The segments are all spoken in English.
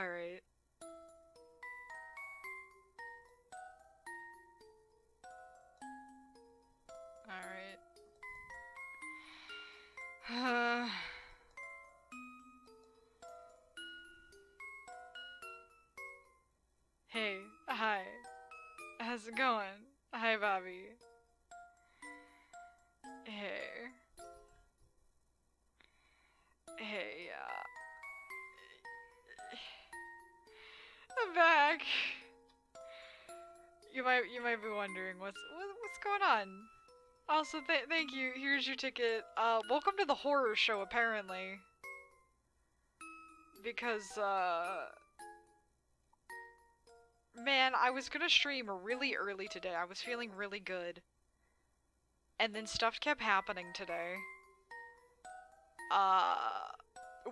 Alright. Alright. Hey, hi. How's it going? Hi, Bobby. Hey. Hey, I'm back. You might be wondering what's going on. Also, thank you. Here's your ticket. Welcome to the horror show, apparently. Because, man, I was gonna stream really early today. I was feeling really good. And then stuff kept happening today.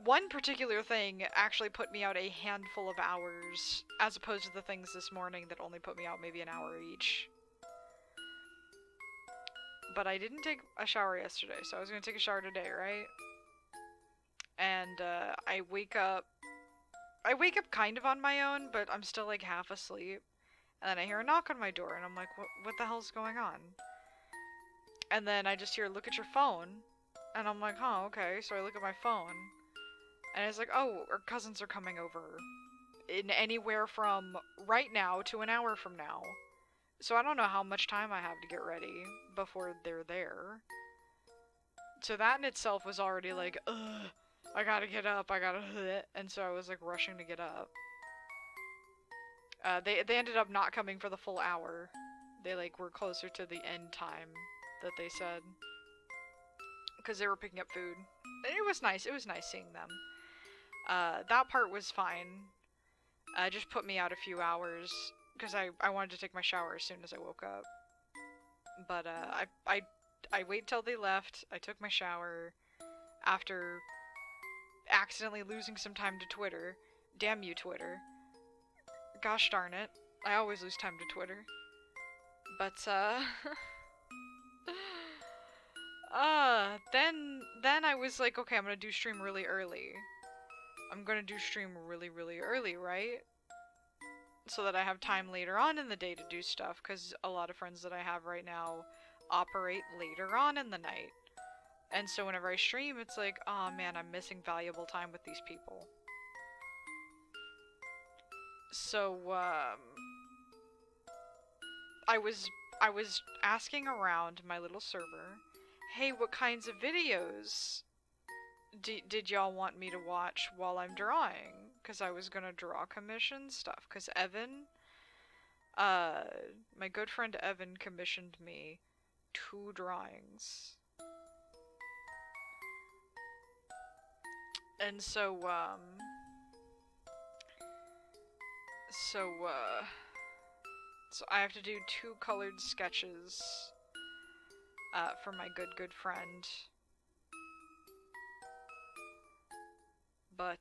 One particular thing actually put me out a handful of hours, as opposed to the things this morning that only put me out maybe an hour each. But I didn't take a shower yesterday, so I was gonna take a shower today, right? And, I wake up kind of on my own, but I'm still like half asleep. And then I hear a knock on my door, and I'm like, what the hell's going on? And then I just hear, look at your phone. And I'm like, huh, okay. So I look at my phone. And it's like, oh, our cousins are coming over. In anywhere from right now to an hour from now. So I don't know how much time I have to get ready before they're there. So that in itself was already like, ugh, I gotta get up, and so I was like rushing to get up. They ended up not coming for the full hour. They like were closer to the end time that they said. Because they were picking up food. And it was nice seeing them. That part was fine. Just put me out a few hours. Because I wanted to take my shower as soon as I woke up. But, I waited till they left. I took my shower. After accidentally losing some time to Twitter. Damn you, Twitter. Gosh darn it. I always lose time to Twitter. But, then I was like, okay, I'm gonna do stream really early. I'm gonna do stream really, really early, right? So that I have time later on in the day to do stuff, because a lot of friends that I have right now operate later on in the night. And so whenever I stream, it's like, oh man, I'm missing valuable time with these people. So, I was asking around my little server, hey, what kinds of videos did y'all want me to watch while I'm drawing? Because I was gonna draw commission stuff. Because Evan, my good friend Evan commissioned me 2 drawings. And so I have to do 2 colored sketches, for my good friend. But,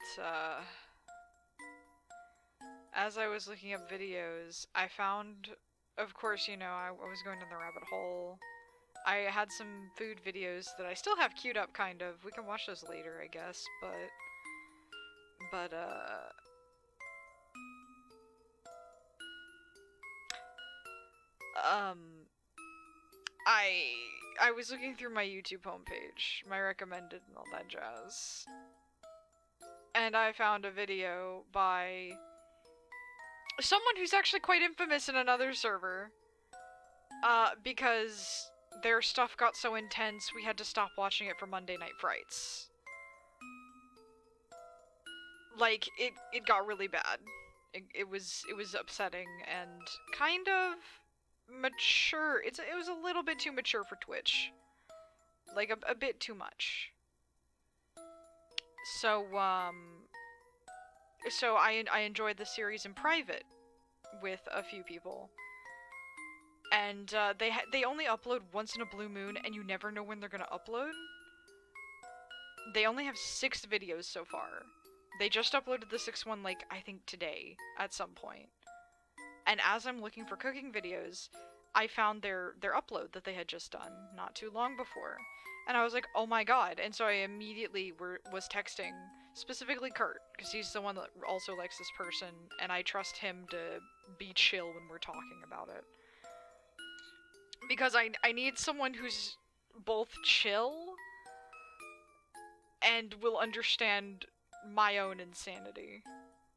as I was looking up videos, I found, of course, you know, I was going down the rabbit hole. I had some food videos that I still have queued up, kind of. We can watch those later, I guess, but, I was looking through my YouTube homepage, my recommended and all that jazz. And I found a video by someone who's actually quite infamous in another server. Because their stuff got so intense, we had to stop watching it for Monday Night Frights. Like, it got really bad. It was upsetting and kind of mature. It was a little bit too mature for Twitch. Like, a bit too much. So, so I enjoyed the series in private with a few people. And, they only upload once in a blue moon, and you never know when they're gonna upload. They only have 6 videos so far. They just uploaded the 6th one, like, I think today, at some point. And as I'm looking for cooking videos, I found their upload that they had just done, not too long before. And I was like, oh my god. And so I immediately was texting Specifically Kurt, because he's the one that also likes this person, and I trust him to be chill when we're talking about it. Because I need someone who's both chill and will understand my own insanity,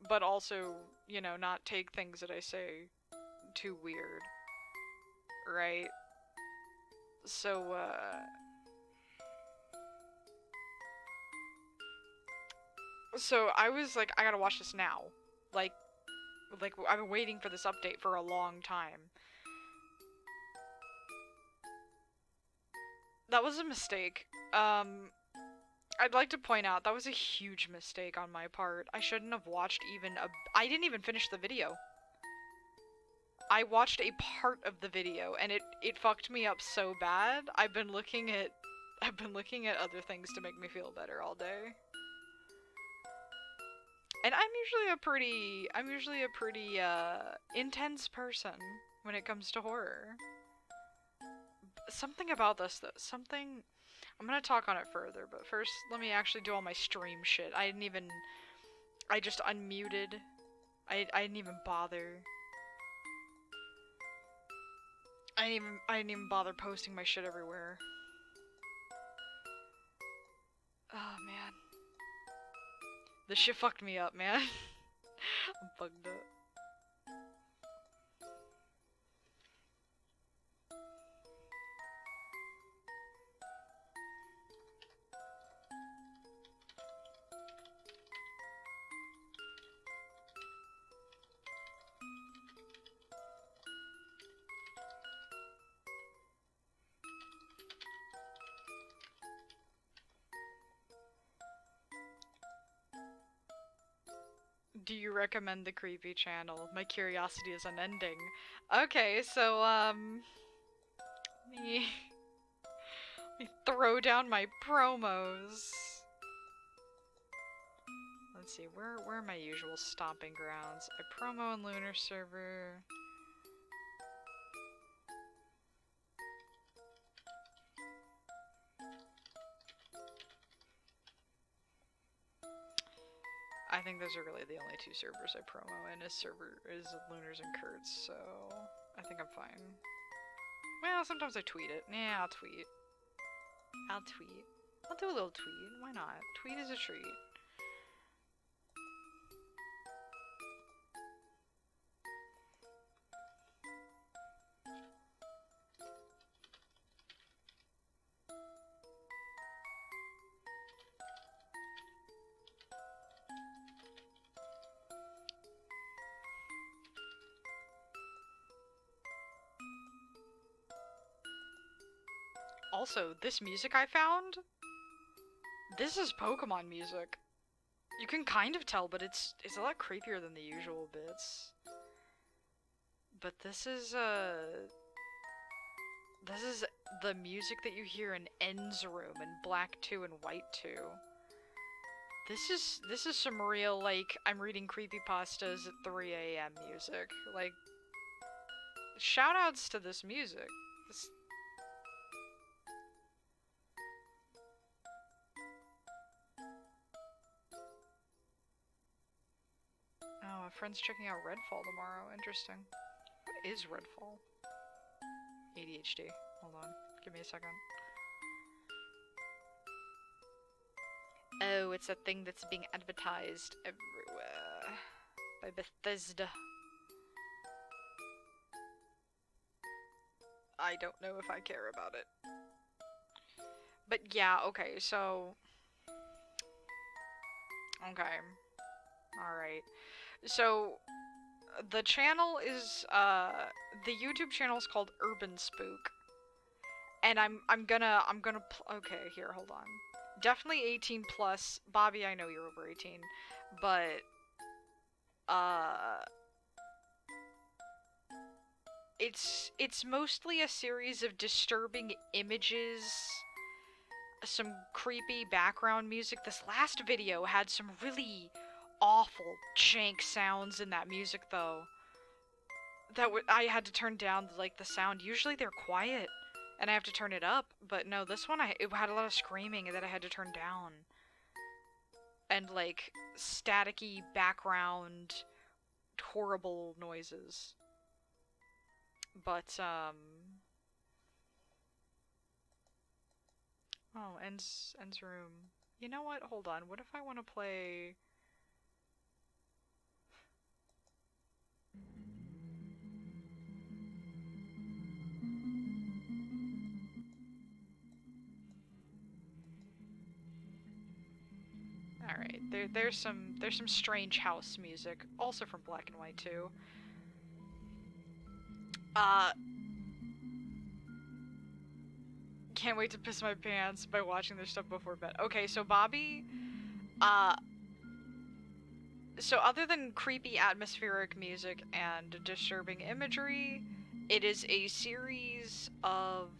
but also, you know, not take things that I say too weird, right? So, so I was like, I gotta watch this now. Like, I've been waiting for this update for a long time. That was a mistake. I'd like to point out that was a huge mistake on my part. I shouldn't have watched I didn't even finish the video. I watched a part of the video and it fucked me up so bad. I've been looking at other things to make me feel better all day. And I'm usually a pretty intense person when it comes to horror. Something about this though, I'm gonna talk on it further, but first let me actually do all my stream shit. I just unmuted. I didn't even bother. I didn't even bother posting my shit everywhere. Oh man. This shit fucked me up, man. I'm bugged up. Do you recommend the creepy channel? My curiosity is unending. Okay, so, let me throw down my promos. Let's see, where are my usual stomping grounds? I promo on Lunar server. I think those are really the only two servers I promo in. Is Lunars and Kurtz, so I think I'm fine. Well, sometimes I tweet it. Yeah, I'll tweet. I'll do a little tweet. Why not? Tweet is a treat. Also, this music I found, this is Pokemon music. You can kind of tell, but it's a lot creepier than the usual bits. But this is the music that you hear in N's room in Black 2 and White 2. This is some real, like, I'm reading creepypastas at 3 a.m. music. Like, shoutouts to this music. Oh, a friend's checking out Redfall tomorrow. Interesting. What is Redfall? ADHD. Hold on. Give me a second. Oh, it's a thing that's being advertised everywhere by Bethesda. I don't know if I care about it. But yeah, okay, so... Okay. Alright. So, the channel is, the YouTube channel is called Urban Spook. And I'm gonna, okay, here, hold on. Definitely 18 plus. Bobby, I know you're over 18. But, it's mostly a series of disturbing images, some creepy background music. This last video had some really awful jank sounds in that music, though. I had to turn down, like, the sound. Usually they're quiet, and I have to turn it up. But no, this one, it had a lot of screaming that I had to turn down. and like staticky background horrible noises. But oh, ends room. You know what? Hold on. What if I want to play? All right. There's some strange house music, also from Black and White too. Can't wait to piss my pants by watching this stuff before bed. Okay, so Bobby, so other than creepy atmospheric music and disturbing imagery, it is a series of,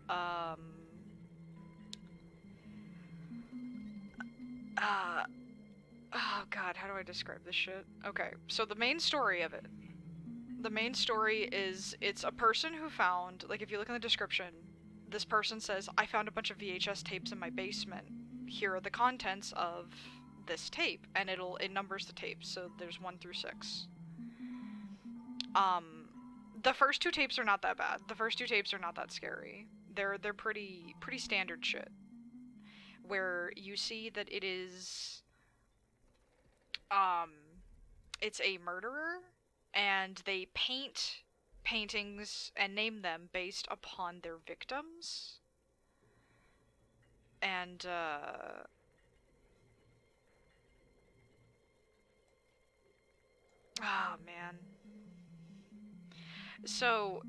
oh god, how do I describe this shit? Okay, so the main story of it, the main story is it's a person who found, like if you look in the description, this person says, I found a bunch of VHS tapes in my basement. Here are the contents of this tape, and it numbers the tapes, so there's 1 through 6. The first 2 tapes are not that bad. The first 2 tapes are not that scary. They're pretty standard shit. Where you see that it is it's a murderer, and they paint paintings and name them based upon their victims. And oh man. So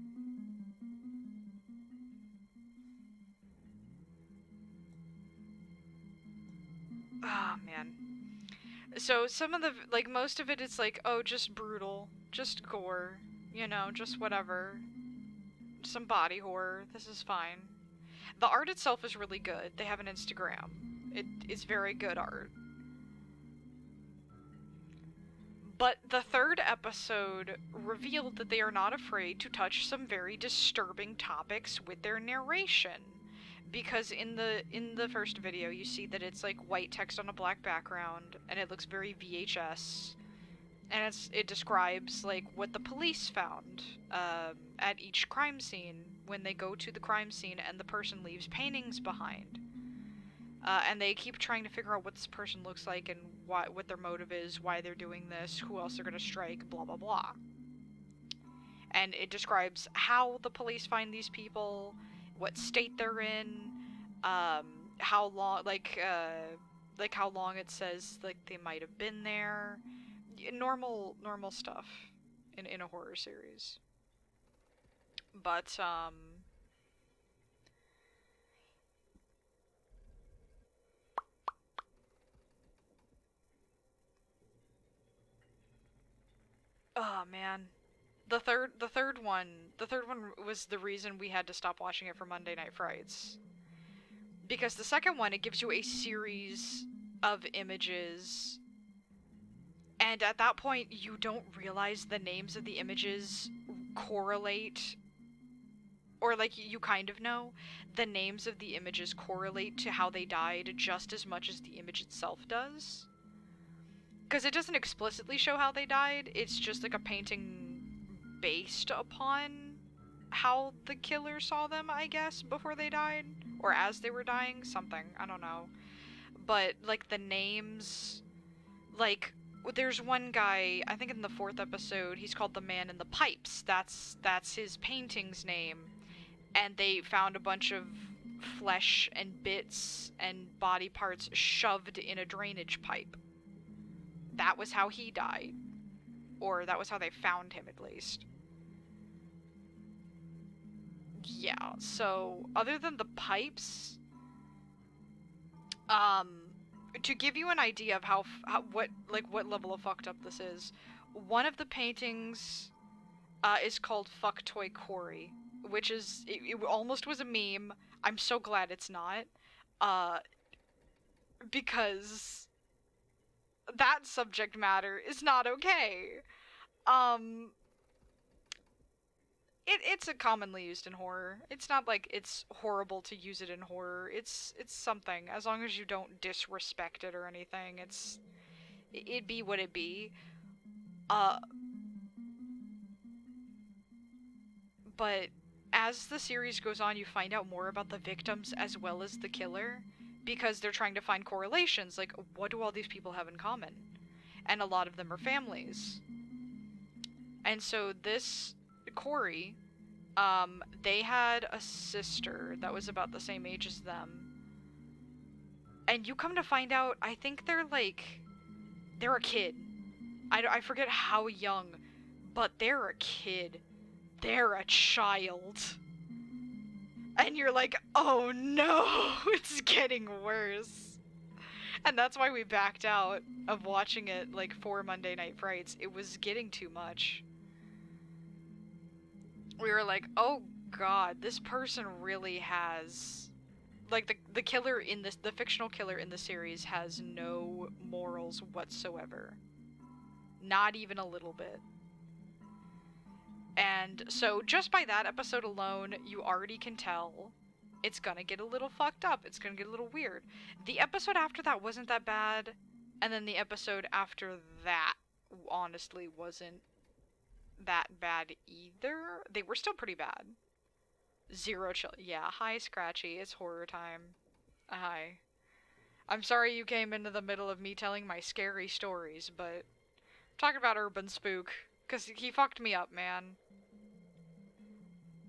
oh man. So some of the, like, most of it is like, oh, just brutal, just gore, you know, just whatever. Some body horror, this is fine. The art itself is really good. They have an Instagram. It is very good art. But the 3rd episode revealed that they are not afraid to touch some very disturbing topics with their narration. Because in the first video, you see that it's like white text on a black background, and it looks very VHS. And it describes like what the police found at each crime scene when they go to the crime scene, and the person leaves paintings behind. And they keep trying to figure out what this person looks like and what their motive is, why they're doing this, who else they're gonna strike, blah blah blah. And it describes how the police find these people, what state they're in, how long, like how long it says like they might have been there, normal stuff in a horror series. But oh man. The third one was the reason we had to stop watching it for Monday Night Frights. Because the second one, it gives you a series of images, and at that point you don't realize the names of the images correlate, or like you kind of know the names of the images correlate to how they died just as much as the image itself does. Because it doesn't explicitly show how they died, it's just like a painting based upon how the killer saw them, I guess, before they died, or as they were dying, something, I don't know. But like the names, like there's one guy, I think in the 4th episode, he's called the Man in the Pipes. That's his painting's name. And they found a bunch of flesh and bits and body parts shoved in a drainage pipe. That was how he died. Or that was how they found him, at least. Yeah, so other than the pipes, to give you an idea of what level of fucked up this is, one of the paintings is called Fuck Toy Corey, which is, it almost was a meme. I'm so glad it's not, because that subject matter is not okay. it's a commonly used in horror. It's not like it's horrible to use it in horror. It's something. As long as you don't disrespect it or anything, it'd be what it be. Uh, but as the series goes on, you find out more about the victims as well as the killer, because they're trying to find correlations. Like, what do all these people have in common? And a lot of them are families. And so this Corey, they had a sister that was about the same age as them. And you come to find out, I think they're a kid. I forget how young, but they're a kid. They're a child. And you're like, oh no, it's getting worse. And that's why we backed out of watching it, like, for Monday Night Frights. It was getting too much. We were like, oh god, this person really has... Like, the killer in this... The fictional killer in the series has no morals whatsoever. Not even a little bit. And so, just by that episode alone, you already can tell it's gonna get a little fucked up. It's gonna get a little weird. The episode after that wasn't that bad, and then the episode after that, honestly, wasn't that bad either. They were still pretty bad. Zero chill. Yeah, hi, Scratchy. It's horror time. Hi. I'm sorry you came into the middle of me telling my scary stories, but I'm talking about Urban Spook, because he fucked me up, man.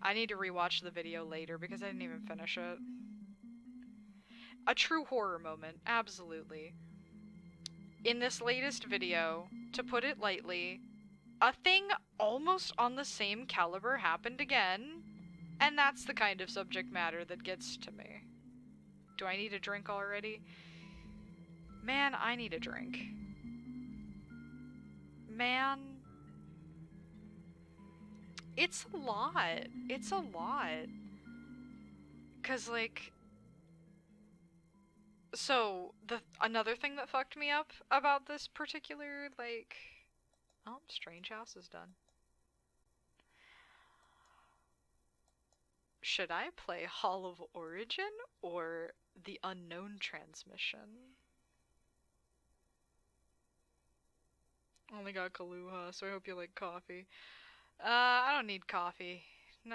I need to rewatch the video later because I didn't even finish it. A true horror moment, absolutely. In this latest video, to put it lightly, a thing almost on the same caliber happened again, and that's the kind of subject matter that gets to me. Do I need a drink already? Man, I need a drink. Man. It's a lot. It's a lot. 'Cause, like... So, another thing that fucked me up about this particular, like... Oh, Strange House is done. Should I play Hall of Origin or The Unknown Transmission? Only got Kahlua, so I hope you like coffee. I don't need coffee.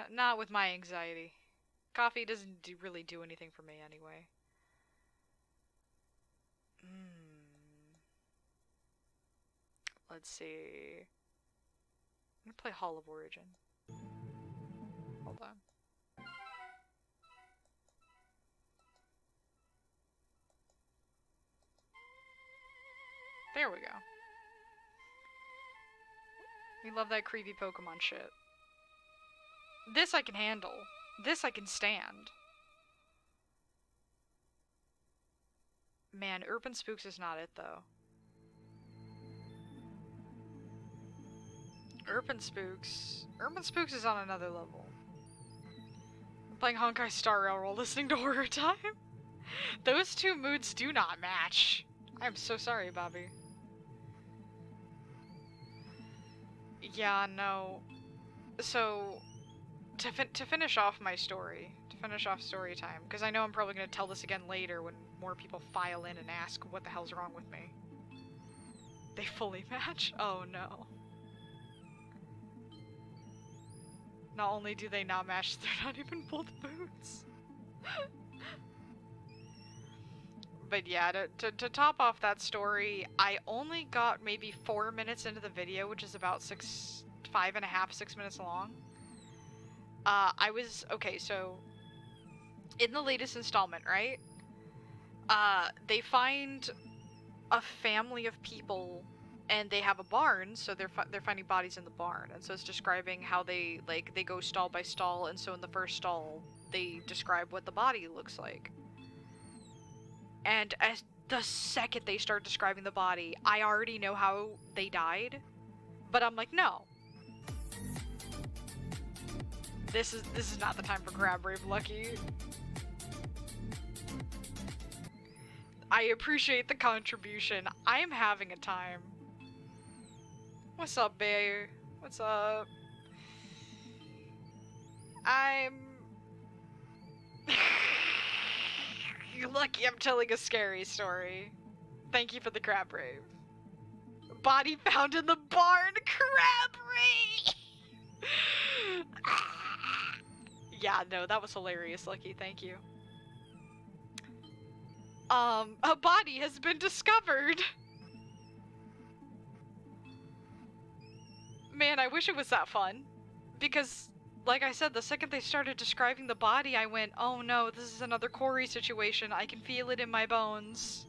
Not with my anxiety. Coffee doesn't really do anything for me anyway. Let's see. I'm gonna play Hall of Origin. Hold on. There we go. We love that creepy Pokemon shit. This I can handle. This I can stand. Man, Urban Spooks is not it, though. Urban Spooks is on another level. I'm playing Honkai Star Rail while listening to Horror Time. Those two moods do not match. I'm so sorry, Bobby. Yeah, no. So, to finish off my story, to finish off story time, because I know I'm probably going to tell this again later when more people file in and ask what the hell's wrong with me. They fully match? Oh no. Not only do they not match, they're not even both boots. But yeah, to top off that story, I only got maybe 4 minutes into the video, which is about 5.5, 6 minutes long. Okay, so, in the latest installment, right? They find a family of people, and they have a barn, so they're finding bodies in the barn, and so it's describing how they go stall by stall, and so in the first stall, they describe what the body looks like. And as the second they start describing the body, I already know how they died, but I'm like, no. This is not the time for Grab Brave Lucky. I appreciate the contribution. I am having a time. What's up, babe? What's up? I'm... You're lucky I'm telling a scary story. Thank you for the crab rave. Body found in the barn, crab rave! Yeah, no, that was hilarious, Lucky, thank you. A body has been discovered! Man, I wish it was that fun. Because, like I said, the second they started describing the body, I went, oh no, this is another Corey situation. I can feel it in my bones.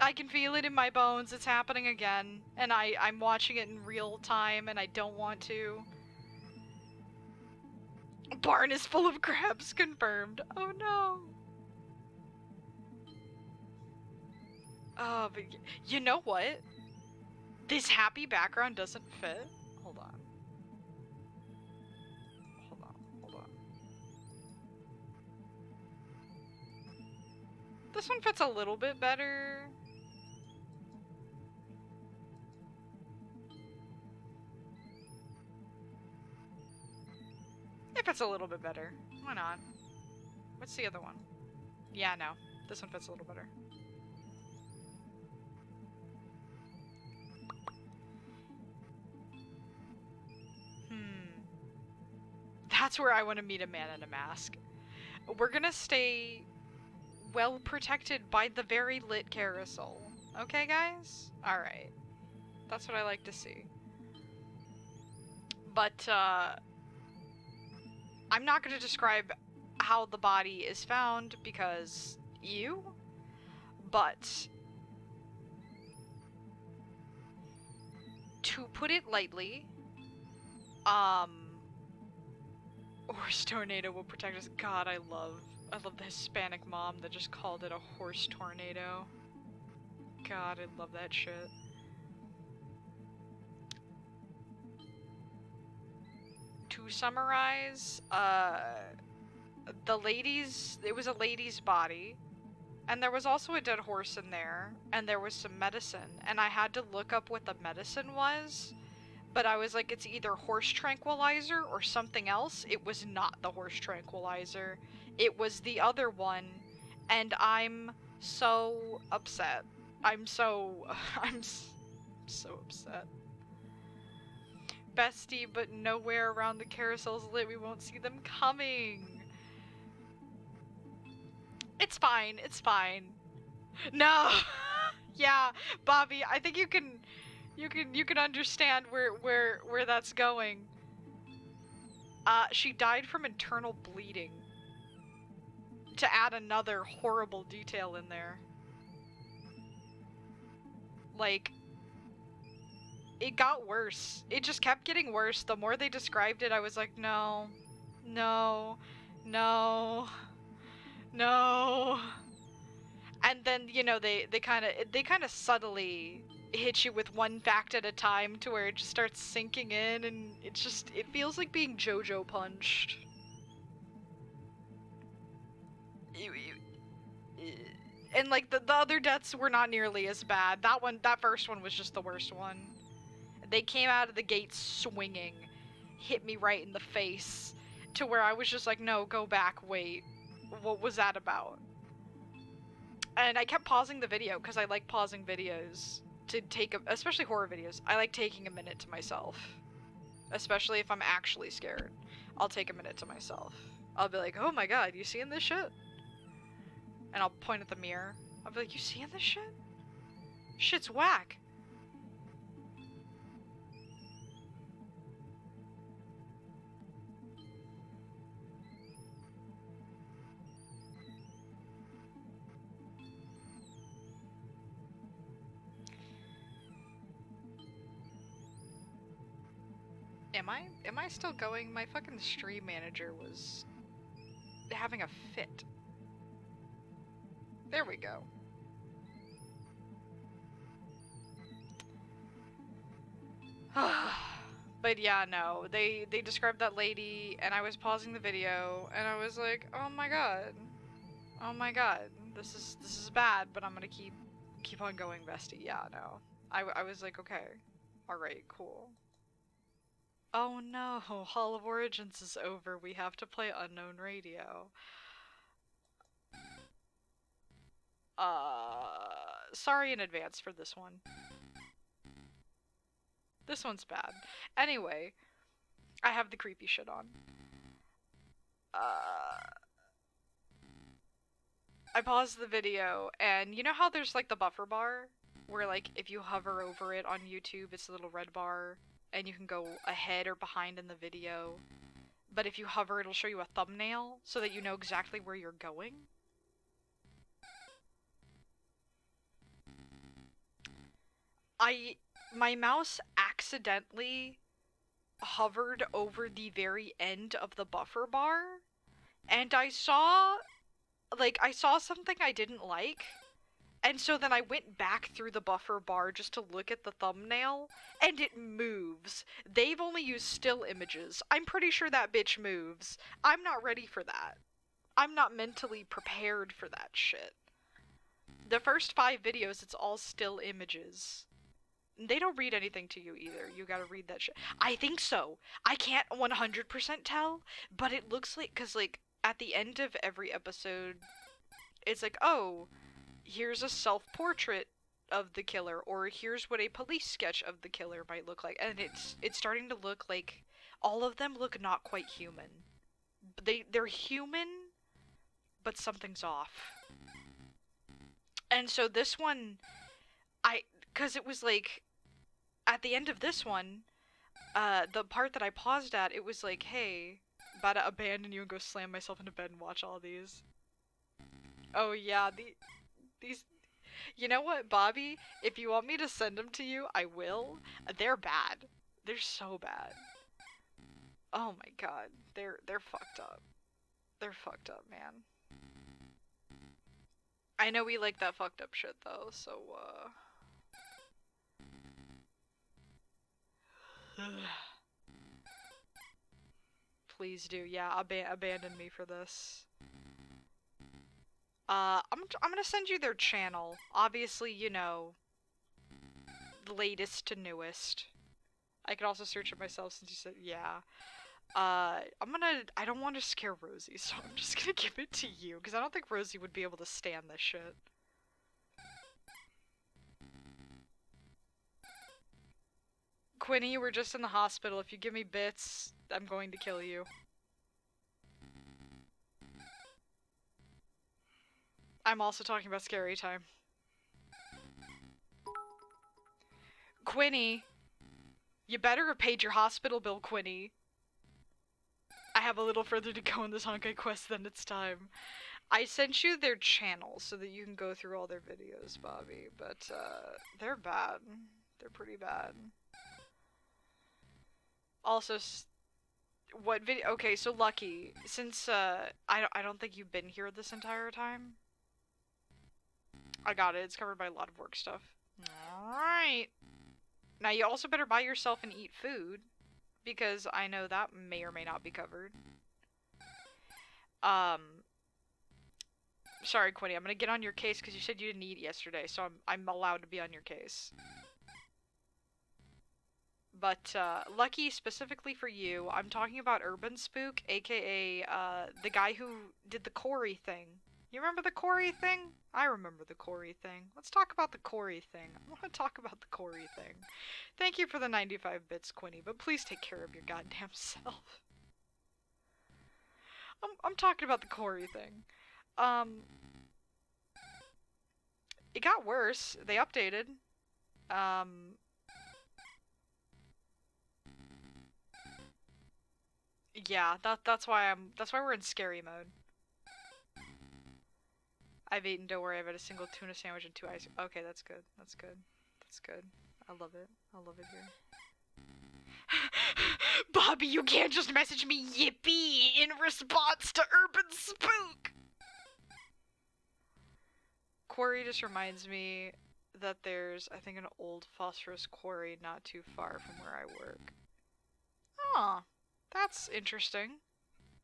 I can feel it in my bones. It's happening again. And I'm watching it in real time, and I don't want to. Barn is full of crabs, confirmed. Oh no. But you know what? This happy background doesn't fit. Hold on. Hold on. This one fits a little bit better. It fits a little bit better. Why not? What's the other one? Yeah, no. This one fits a little better. That's where I want to meet a man in a mask. We're gonna stay well protected by the very lit carousel. Okay, guys? Alright. That's what I like to see. But, I'm not gonna describe how the body is found because but to put it lightly, horse tornado will protect us. God, I love the Hispanic mom that just called it a horse tornado. God, I love that shit. To summarize, it was a lady's body, and there was also a dead horse in there, and there was some medicine, and I had to look up what the medicine was, but I was like, it's either horse tranquilizer or something else. It was not the horse tranquilizer. It was the other one, and I'm so upset. I'm so upset. Bestie, but nowhere around the carousel's lit. We won't see them coming. It's fine. It's fine. No. Yeah, Bobby, I think you can understand where that's going. She died from internal bleeding. To add another horrible detail in there. Like, it got worse. It just kept getting worse. The more they described it, I was like, no, no, no, no. And then, you know, they kind of subtly hit you with one fact at a time to where it just starts sinking in, and it feels like being JoJo punched. And like the other deaths were not nearly as bad. That first one was just the worst one. They came out of the gate swinging, hit me right in the face, to where I was just like, no, go back, wait. What was that about? And I kept pausing the video, because I like pausing videos to take especially horror videos. I like taking a minute to myself. Especially if I'm actually scared. I'll take a minute to myself. I'll be like, oh my god, you seeing this shit? And I'll point at the mirror. I'll be like, you seeing this shit? Shit's whack. Am I still going? My fucking stream manager was having a fit. There we go. But yeah, no, they described that lady, and I was pausing the video, and I was like, oh my god, this is bad, but I'm gonna keep on going, bestie. Yeah, no, I was like, okay, all right, cool. Oh no, Hall of Origins is over. We have to play Unknown Radio. Sorry in advance for this one. This one's bad. Anyway, I have the creepy shit on. I paused the video, and you know how there's like the buffer bar? Where like if you hover over it on YouTube, it's a little red bar, and you can go ahead or behind in the video. But if you hover, it'll show you a thumbnail so that you know exactly where you're going. My mouse accidentally hovered over the very end of the buffer bar, and I saw something I didn't like, and so then I went back through the buffer bar just to look at the thumbnail, and it moves. They've only used still images. I'm pretty sure that bitch moves. I'm not ready for that. I'm not mentally prepared for that shit. The first 5 videos, it's all still images. They don't read anything to you either. You gotta read that shit. I think so. I can't 100% tell, but it looks like, cause like, at the end of every episode, it's like, oh, here's a self-portrait of the killer, or here's what a police sketch of the killer might look like, and it's starting to look like all of them look not quite human. They're human, but something's off. And so this one, cause it was like, at the end of this one, the part that I paused at, it was like, hey, about to abandon you and go slam myself into bed and watch all these. Oh yeah, these, you know what, Bobby? If you want me to send them to you, I will. They're bad. They're so bad. Oh my god, they're fucked up. They're fucked up, man. I know we like that fucked up shit though, so please do, yeah, abandon me for this. I'm gonna send you their channel. Obviously, you know, latest to newest. I could also search it myself since you said, yeah. I don't want to scare Rosie, so I'm just gonna give it to you, because I don't think Rosie would be able to stand this shit. Quinny, we're just in the hospital. If you give me bits, I'm going to kill you. I'm also talking about Scary Time. Quinny, you better have paid your hospital bill, Quinny. I have a little further to go in this Honkai quest, then it's time. I sent you their channel so that you can go through all their videos, Bobby, but they're bad. They're pretty bad. Also, what video? Okay, so Lucky, since I don't think you've been here this entire time. I got it. It's covered by a lot of work stuff. All right. Now you also better buy yourself and eat food, because I know that may or may not be covered. Sorry, Quinny, I'm gonna get on your case because you said you didn't eat yesterday, so I'm allowed to be on your case. But, Lucky, specifically for you, I'm talking about Urban Spook, aka, the guy who did the Corey thing. You remember the Corey thing? I remember the Corey thing. Let's talk about the Corey thing. I want to talk about the Corey thing. Thank you for the 95 bits, Quinny, but please take care of your goddamn self. I'm talking about the Corey thing. It got worse. They updated. Yeah, that's why we're in scary mode. I've eaten, don't worry, I've had a single tuna sandwich and 2 ice. Okay, that's good. That's good. That's good. I love it. I love it here. Bobby, you can't just message me yippee in response to Urban Spook! Quarry just reminds me that there's, I think, an old phosphorus quarry not too far from where I work. Aw, that's interesting.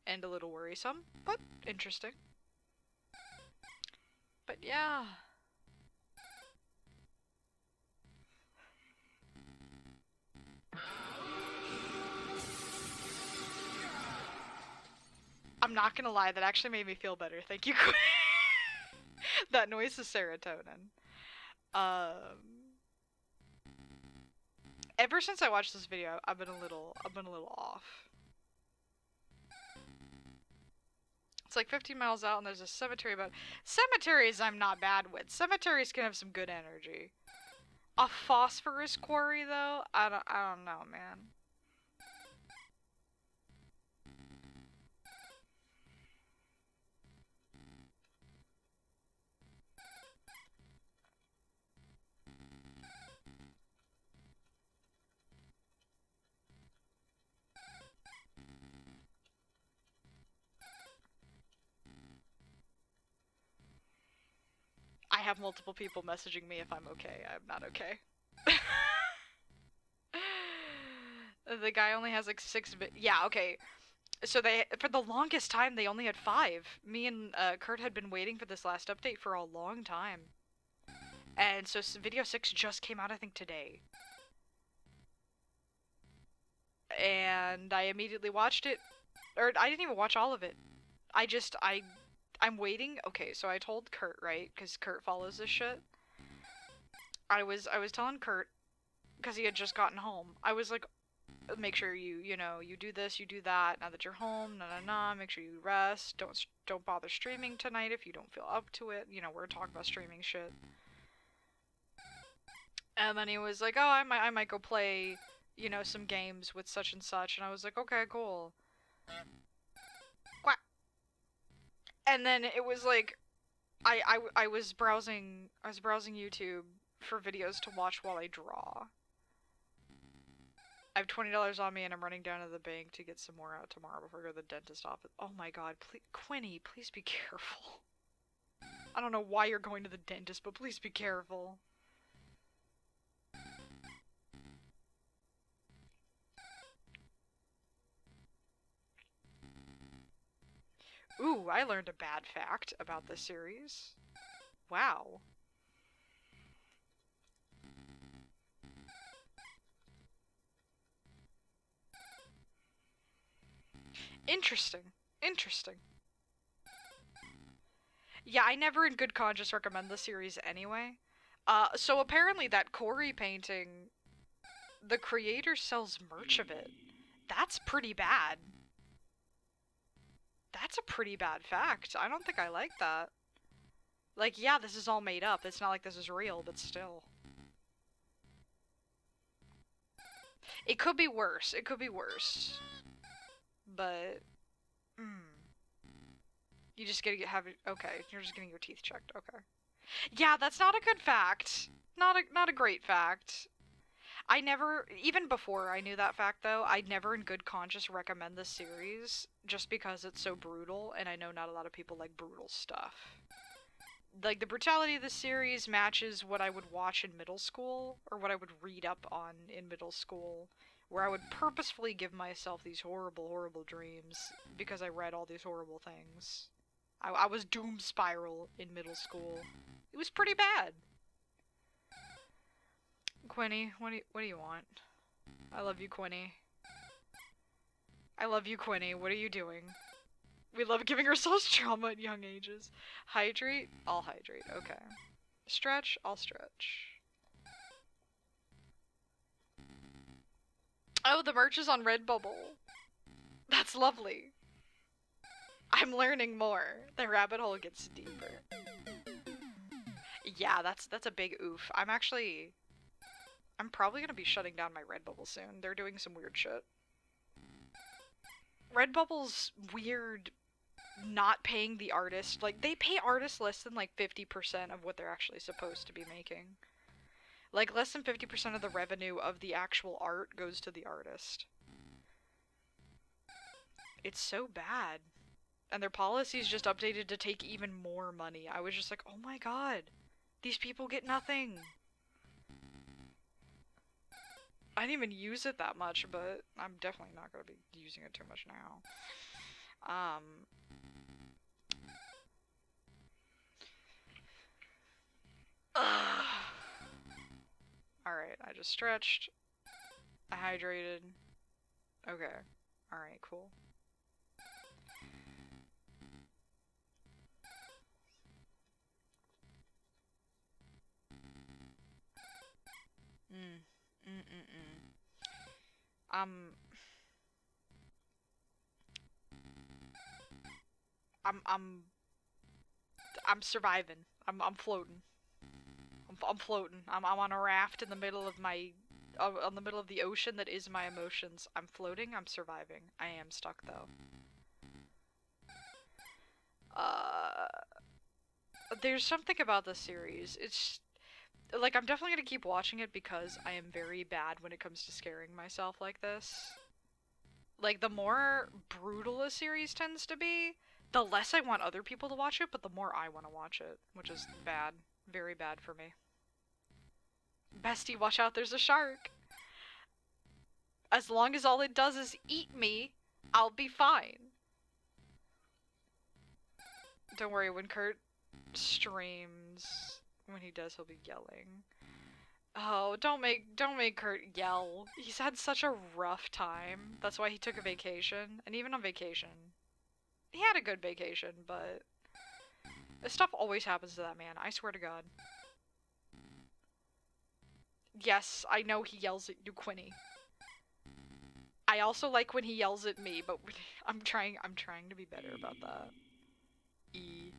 And a little worrisome, but interesting. But yeah. I'm not gonna lie, that actually made me feel better. Thank you. That noise is serotonin. Ever since I watched this video, I've been a little off. It's like 15 miles out and there's a cemetery about... Cemeteries I'm not bad with. Cemeteries can have some good energy. A phosphorus quarry though? I don't know, man. I have multiple people messaging me if I'm okay. I'm not okay. The guy only has like 6 yeah, okay. So they, for the longest time, they only had 5. Me and Kurt had been waiting for this last update for a long time. And so video 6 just came out, I think, today. And I immediately watched it. Or I didn't even watch all of it. I'm waiting. Okay, so I told Kurt, right? Because Kurt follows this shit. I was telling Kurt, because he had just gotten home. I was like, make sure you do this, you do that. Now that you're home, make sure you rest. Don't bother streaming tonight if you don't feel up to it. You know, we're talking about streaming shit. And then he was like, oh, I might go play, you know, some games with such and such. And I was like, okay, cool. Quack. And then it was like, I was browsing YouTube for videos to watch while I draw. I have $20 on me and I'm running down to the bank to get some more out tomorrow before I go to the dentist office. Oh my god, please, Quinny, please be careful. I don't know why you're going to the dentist, but please be careful. Ooh, I learned a bad fact about this series. Wow. Interesting. Interesting. Yeah, I never in good conscience recommend the series anyway. So apparently that Cory painting, the creator sells merch of it. That's pretty bad. That's a pretty bad fact. I don't think I like that. Like, yeah, this is all made up. It's not like this is real, but still. It could be worse. It could be worse. But... You just gotta have it... Okay, you're just getting your teeth checked. Okay. Yeah, that's not a good fact. Not a great fact. I never... Even before I knew that fact, though, I'd never in good conscience recommend this series just because it's so brutal, and I know not a lot of people like brutal stuff. Like, the brutality of the series matches what I would watch in middle school, or what I would read up on in middle school, where I would purposefully give myself these horrible, horrible dreams because I read all these horrible things. I was doom spiral in middle school. It was pretty bad. Quinny, what do you want? I love you, Quinny. I love you, Quinny. What are you doing? We love giving ourselves trauma at young ages. Hydrate? I'll hydrate. Okay. Stretch? I'll stretch. Oh, the merch is on Redbubble. That's lovely. I'm learning more. The rabbit hole gets deeper. Yeah, that's a big oof. I'm probably gonna be shutting down my Redbubble soon. They're doing some weird shit. Redbubble's weird not paying the artist. Like, they pay artists less than, like, 50% of what they're actually supposed to be making. Like, less than 50% of the revenue of the actual art goes to the artist. It's so bad. And their policy's just updated to take even more money. I was just like, oh my god. These people get nothing. I didn't even use it that much, but I'm definitely not going to be using it too much now. Alright, I just stretched. I hydrated. Okay. Alright, cool. I'm I'm I'm I'm surviving. I'm floating. I'm floating. I'm on a raft in the middle of my on the middle of the ocean that is my emotions. I'm floating. I'm surviving. I am stuck though. Uh, there's something about this series. It's like I'm definitely gonna keep watching it because I am very bad when it comes to scaring myself like this. Like the more brutal a series tends to be, the less I want other people to watch it, but the more I want to watch it, which is bad. Very bad for me. Bestie, watch out, there's a shark. As long as all it does is eat me, I'll be fine. Don't worry, when Kurt streams, when he does, he'll be yelling. Oh, don't make Kurt yell. He's had such a rough time. That's why he took a vacation. And even on vacation, he had a good vacation, but this stuff always happens to that man, I swear to God. Yes, I know he yells at you, Quinny. I also like when he yells at me, but I'm trying to be better about that. E.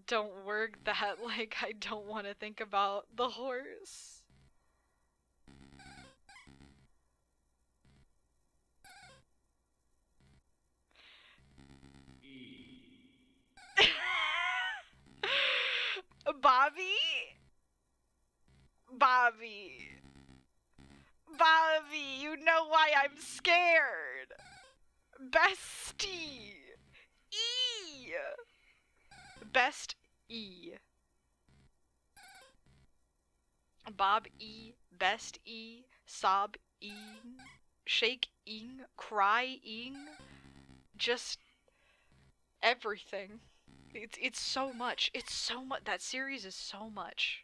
Don't work that like I don't want to think about the horse. Bobby? Bobby. Bobby, you know why I'm scared. Bestie. E. Best E. Bob E. Best E. Sob ing. Shake ing. Cry ing. Just everything. It's so much. It's so much. That series is so much.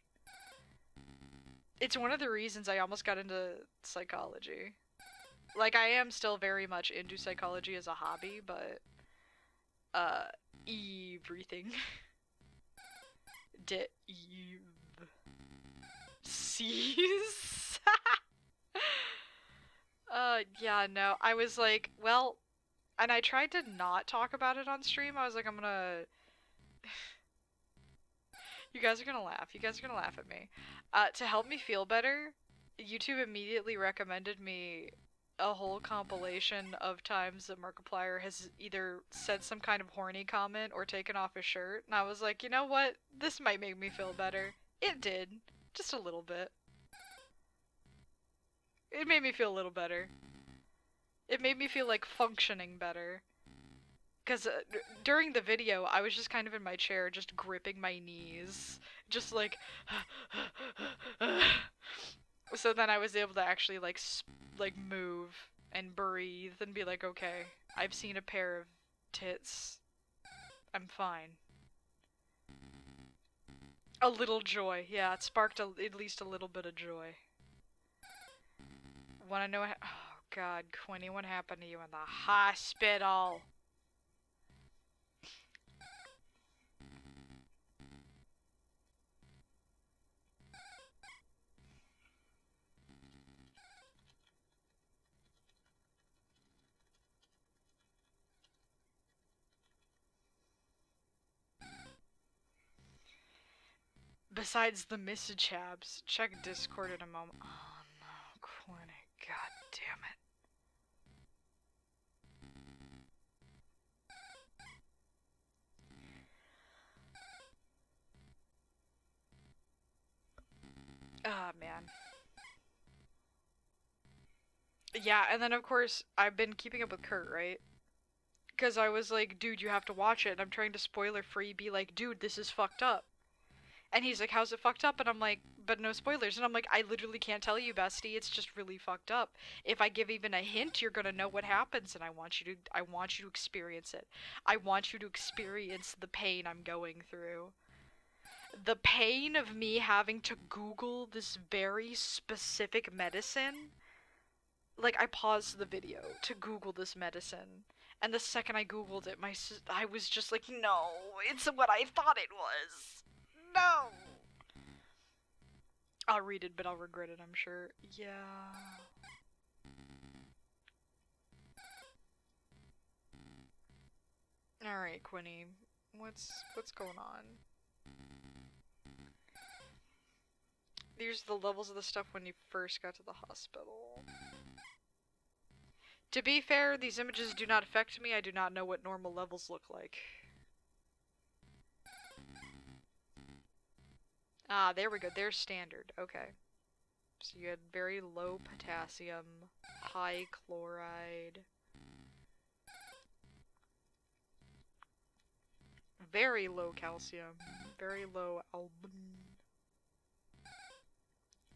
It's one of the reasons I almost got into psychology. Like, I am still very much into psychology as a hobby, but everything. Eve. Sees. Yeah, no. I was like, well, and I tried to not talk about it on stream. I was like, I'm gonna. You guys are gonna laugh. You guys are gonna laugh at me. To help me feel better, YouTube immediately recommended me a whole compilation of times that Markiplier has either said some kind of horny comment or taken off his shirt, and I was like, you know what? This might make me feel better. It did. Just a little bit. It made me feel a little better. It made me feel like functioning better. Because during the video, I was just kind of in my chair, just gripping my knees. Just like... So then I was able to actually, like move and breathe and be like, okay, I've seen a pair of tits. I'm fine. A little joy. Yeah, it sparked at least a little bit of joy. Wanna know what... Oh, God, Quinny, what happened to you in the hospital? Besides the mishaps, check Discord in a moment. Oh no, Quinny, god damn it. Ah, man. Yeah, and then of course, I've been keeping up with Kurt, right? Because I was like, dude, you have to watch it, and I'm trying to spoiler-free be like, dude, this is fucked up. And he's like, how's it fucked up? And I'm like, but no spoilers. And I'm like, I literally can't tell you, bestie. It's just really fucked up. If I give even a hint, you're gonna know what happens, and I want you to experience it. I want you to experience the pain I'm going through. The pain of me having to Google this very specific medicine. Like, I paused the video to Google this medicine. And the second I Googled it, I was just like, no, it's what I thought it was. No! I'll read it, but I'll regret it, I'm sure. Yeah. Alright, Quinny. What's going on? These are the levels of the stuff when you first got to the hospital. To be fair, these images do not affect me. I do not know what normal levels look like. Ah, there we go. There's standard. Okay. So you had very low potassium, high chloride, very low calcium, very low albumin,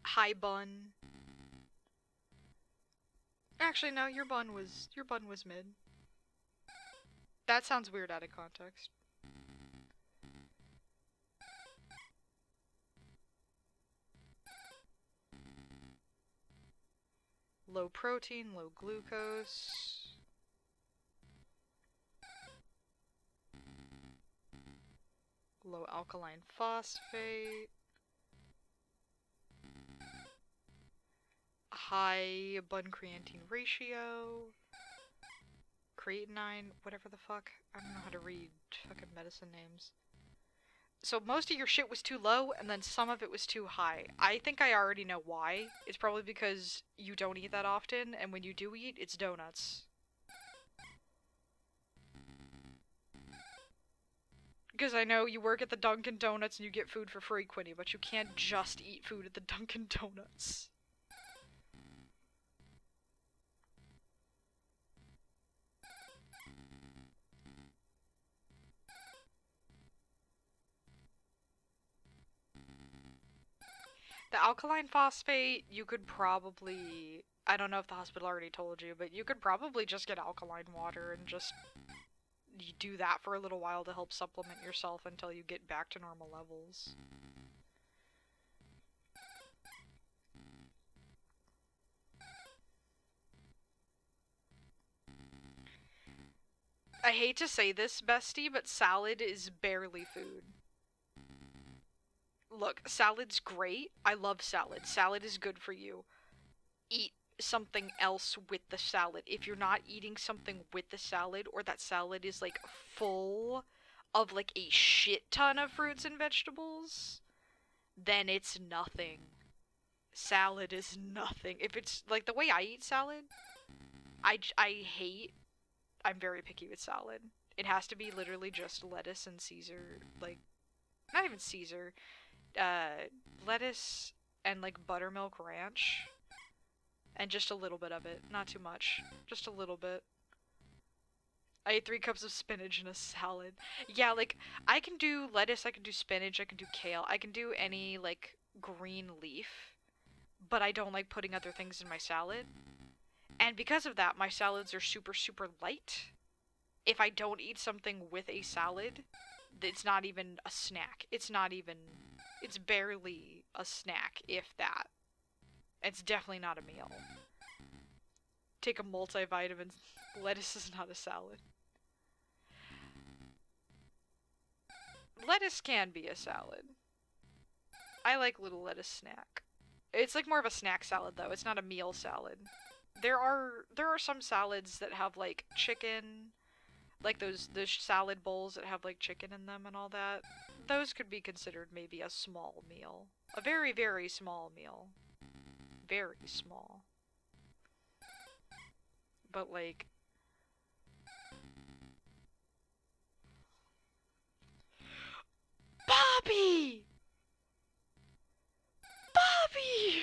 high bun. Actually, no, your bun was mid. That sounds weird out of context. Low protein, low glucose. Low alkaline phosphate. High bun creatine ratio. Creatinine, whatever the fuck. I don't know how to read fucking medicine names. So most of your shit was too low, and then some of it was too high. I think I already know why. It's probably because you don't eat that often, and when you do eat, it's donuts. Because I know you work at the Dunkin' Donuts and you get food for free, Quinny, but you can't just eat food at the Dunkin' Donuts. The alkaline phosphate, you could probably... I don't know if the hospital already told you, but you could probably just get alkaline water and just do that for a little while to help supplement yourself until you get back to normal levels. I hate to say this, bestie, but salad is barely food. Look, salad's great. I love salad. Salad is good for you. Eat something else with the salad. If you're not eating something with the salad, or that salad is like full of like a shit ton of fruits and vegetables, then it's nothing. Salad is nothing. If it's like the way I eat salad, I hate, I'm very picky with salad. It has to be literally just lettuce and Caesar, like, not even Caesar, lettuce and like buttermilk ranch. And just a little bit of it. Not too much. Just a little bit. I ate 3 cups of spinach in a salad. Yeah, like, I can do lettuce, I can do spinach, I can do kale, I can do any, like, green leaf. But I don't like putting other things in my salad. And because of that, my salads are super, super light. If I don't eat something with a salad, it's not even a snack. It's not even... It's barely a snack, if that. It's definitely not a meal. Take a multivitamin. Lettuce is not a salad. Lettuce can be a salad. I like little lettuce snack. It's like more of a snack salad though. It's not a meal salad. There are some salads that have like chicken, like those salad bowls that have like chicken in them and all that. Those could be considered maybe a small meal. A very, very small meal. Very small. But like... Bobby! Bobby!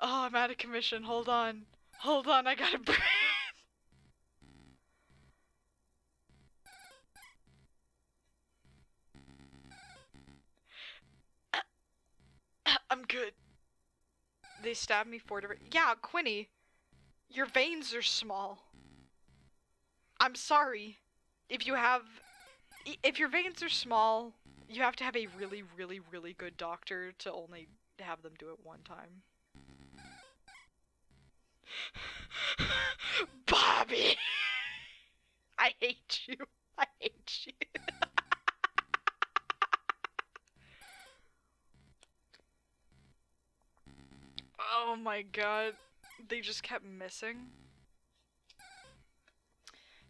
Oh, I'm out of commission. Hold on. Hold on, I gotta breathe. I'm good. They stabbed me 4 different... Yeah, Quinny. Your veins are small. I'm sorry. If you have... If your veins are small, you have to have a really, really, really good doctor to only have them do it one time. Bobby! I hate you. I hate you. my god. They just kept missing.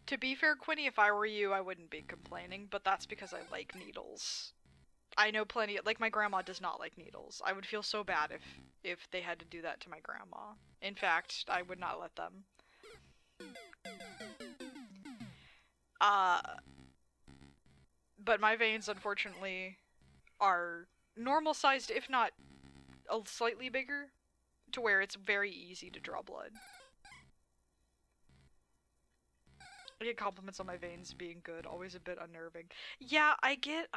To be fair, Quinny, if I were you, I wouldn't be complaining, but that's because I like needles. I know plenty, like my grandma does not like needles. I would feel so bad if they had to do that to my grandma. In fact, I would not let them. But my veins, unfortunately, are normal sized, if not a slightly bigger, to where it's very easy to draw blood. I get compliments on my veins being good, always a bit unnerving. Yeah, I get,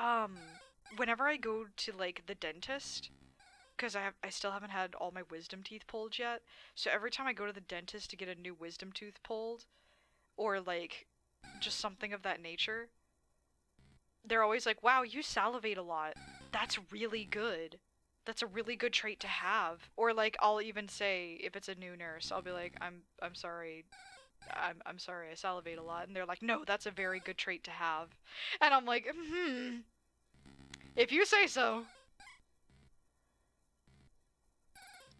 whenever I go to, like, the dentist, because I still haven't had all my wisdom teeth pulled yet, so every time I go to the dentist to get a new wisdom tooth pulled, or, like, just something of that nature, they're always like, wow, you salivate a lot. That's really good. That's a really good trait to have. Or, like, I'll even say, if it's a new nurse, I'll be like, I'm sorry, I'm sorry, I salivate a lot. And they're like, no, that's a very good trait to have. And I'm like, if you say so.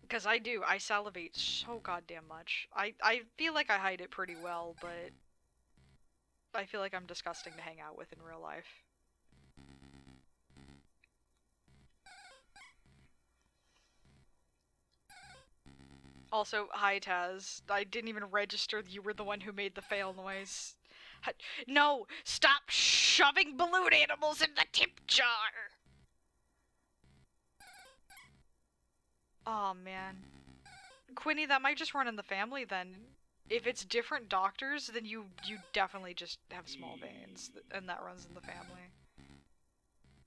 Because I do, I salivate so goddamn much. I feel like I hide it pretty well, but I feel like I'm disgusting to hang out with in real life. Also, hi Taz. I didn't even register that you were the one who made the fail noise. No! Stop shoving balloon animals in the tip jar! Oh man. Quinny, that might just run in the family then. If it's different doctors, then you definitely just have small veins, and that runs in the family.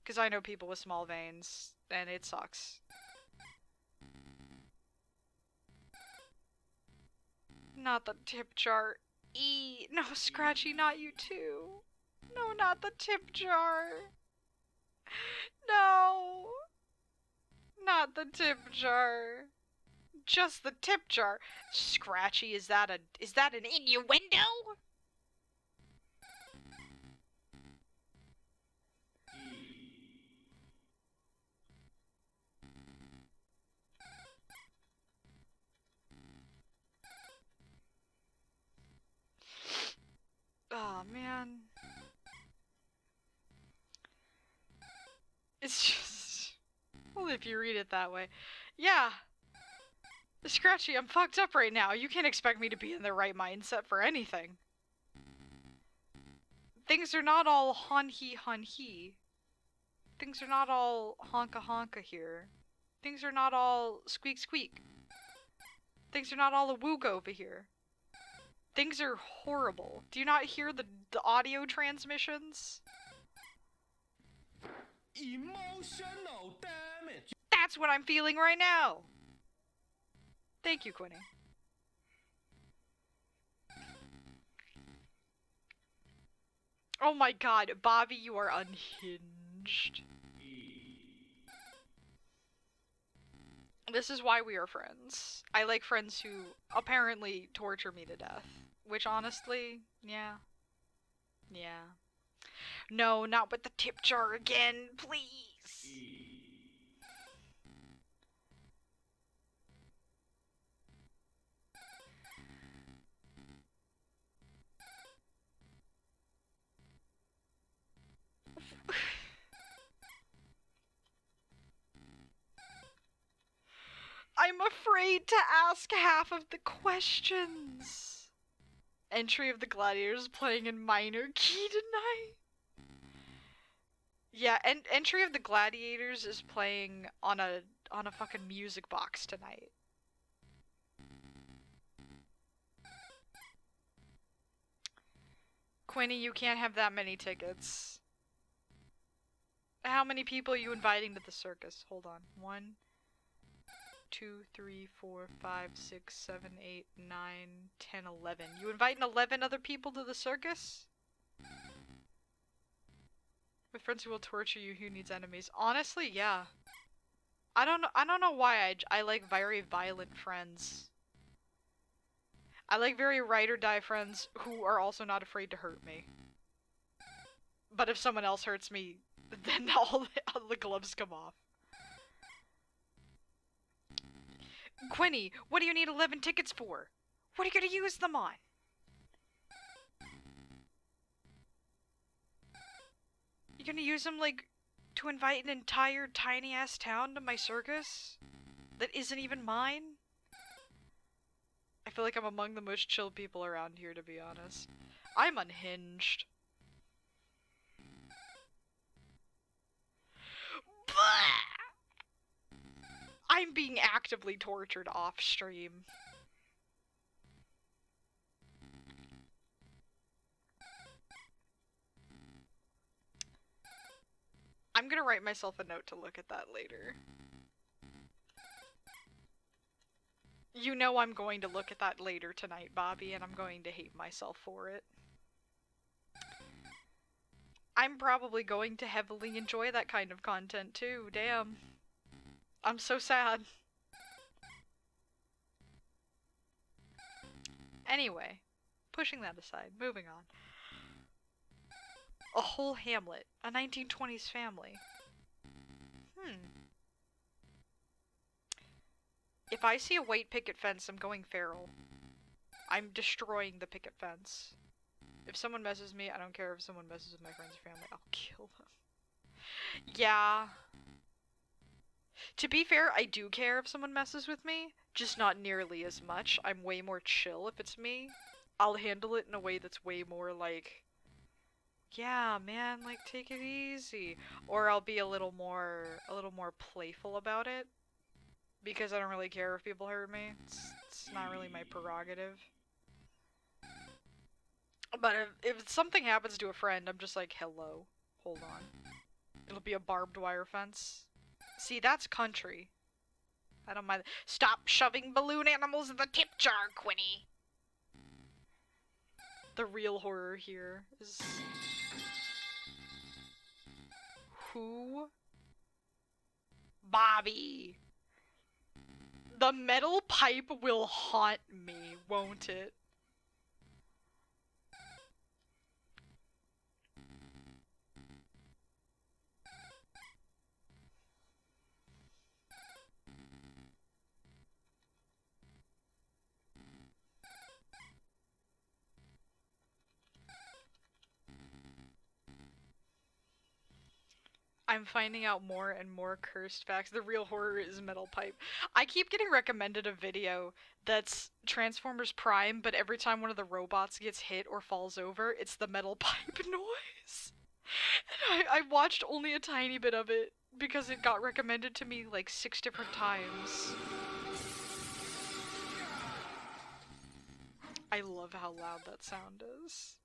Because I know people with small veins, and it sucks. Not the tip jar. No, Scratchy, not you too. No, not the tip jar. No. Not the tip jar. Just the tip jar. Scratchy, is that an innuendo? Oh man. It's just, well, if you read it that way. Yeah. Scratchy, I'm fucked up right now. You can't expect me to be in the right mindset for anything. Things are not all hun-he. Things are not all honka here. Things are not all squeak. Things are not all a woog over here. Things are horrible. Do you not hear the audio transmissions? Emotional damage. That's what I'm feeling right now. Thank you, Quinny. Oh my god, Bobby, you are unhinged. This is why we are friends. I like friends who apparently torture me to death. Which honestly, yeah. Yeah. No, not with the tip jar again, please. I'm afraid to ask half of the questions. Entry of the Gladiators playing in minor key tonight. Yeah, and Entry of the Gladiators is playing on a fucking music box tonight. Quinny, you can't have that many tickets. How many people are you inviting to the circus? Hold on. 1, 2, 3, 4, 5, 6, 7, 8, 9, 10, 11. You inviting 11 other people to the circus? With friends who will torture you, who needs enemies? Honestly, yeah. I don't know why I like very violent friends. I like very ride or die friends who are also not afraid to hurt me. But if someone else hurts me, then all the gloves come off. Quinny, what do you need 11 tickets for? What are you gonna use them on? You gonna use them, like, to invite an entire tiny-ass town to my circus? That isn't even mine? I feel like I'm among the most chill people around here, to be honest. I'm unhinged. I'm being actively tortured off stream. I'm gonna write myself a note to look at that later. You know I'm going to look at that later tonight, Bobby, and I'm going to hate myself for it. I'm probably going to heavily enjoy that kind of content too, damn. I'm so sad. Anyway, pushing that aside, moving on. A whole hamlet, a 1920s family. If I see a white picket fence, I'm going feral. I'm destroying the picket fence. If someone messes me, I don't care if someone messes with my friends or family, I'll kill them. Yeah. To be fair, I do care if someone messes with me, just not nearly as much. I'm way more chill if it's me. I'll handle it in a way that's way more like, yeah, man, like, take it easy. Or I'll be a little more playful about it. Because I don't really care if people hurt me. It's not really my prerogative. But if something happens to a friend, I'm just like, hello, hold on. It'll be a barbed wire fence. See, that's country. I don't mind. Stop shoving balloon animals in the tip jar, Quinny! The real horror here is... Who? Bobby! The metal pipe will haunt me, won't it? I'm finding out more and more cursed facts. The real horror is metal pipe. I keep getting recommended a video that's Transformers Prime, but every time one of the robots gets hit or falls over, it's the metal pipe noise. And I watched only a tiny bit of it because it got recommended to me like 6 different times. I love how loud that sound is.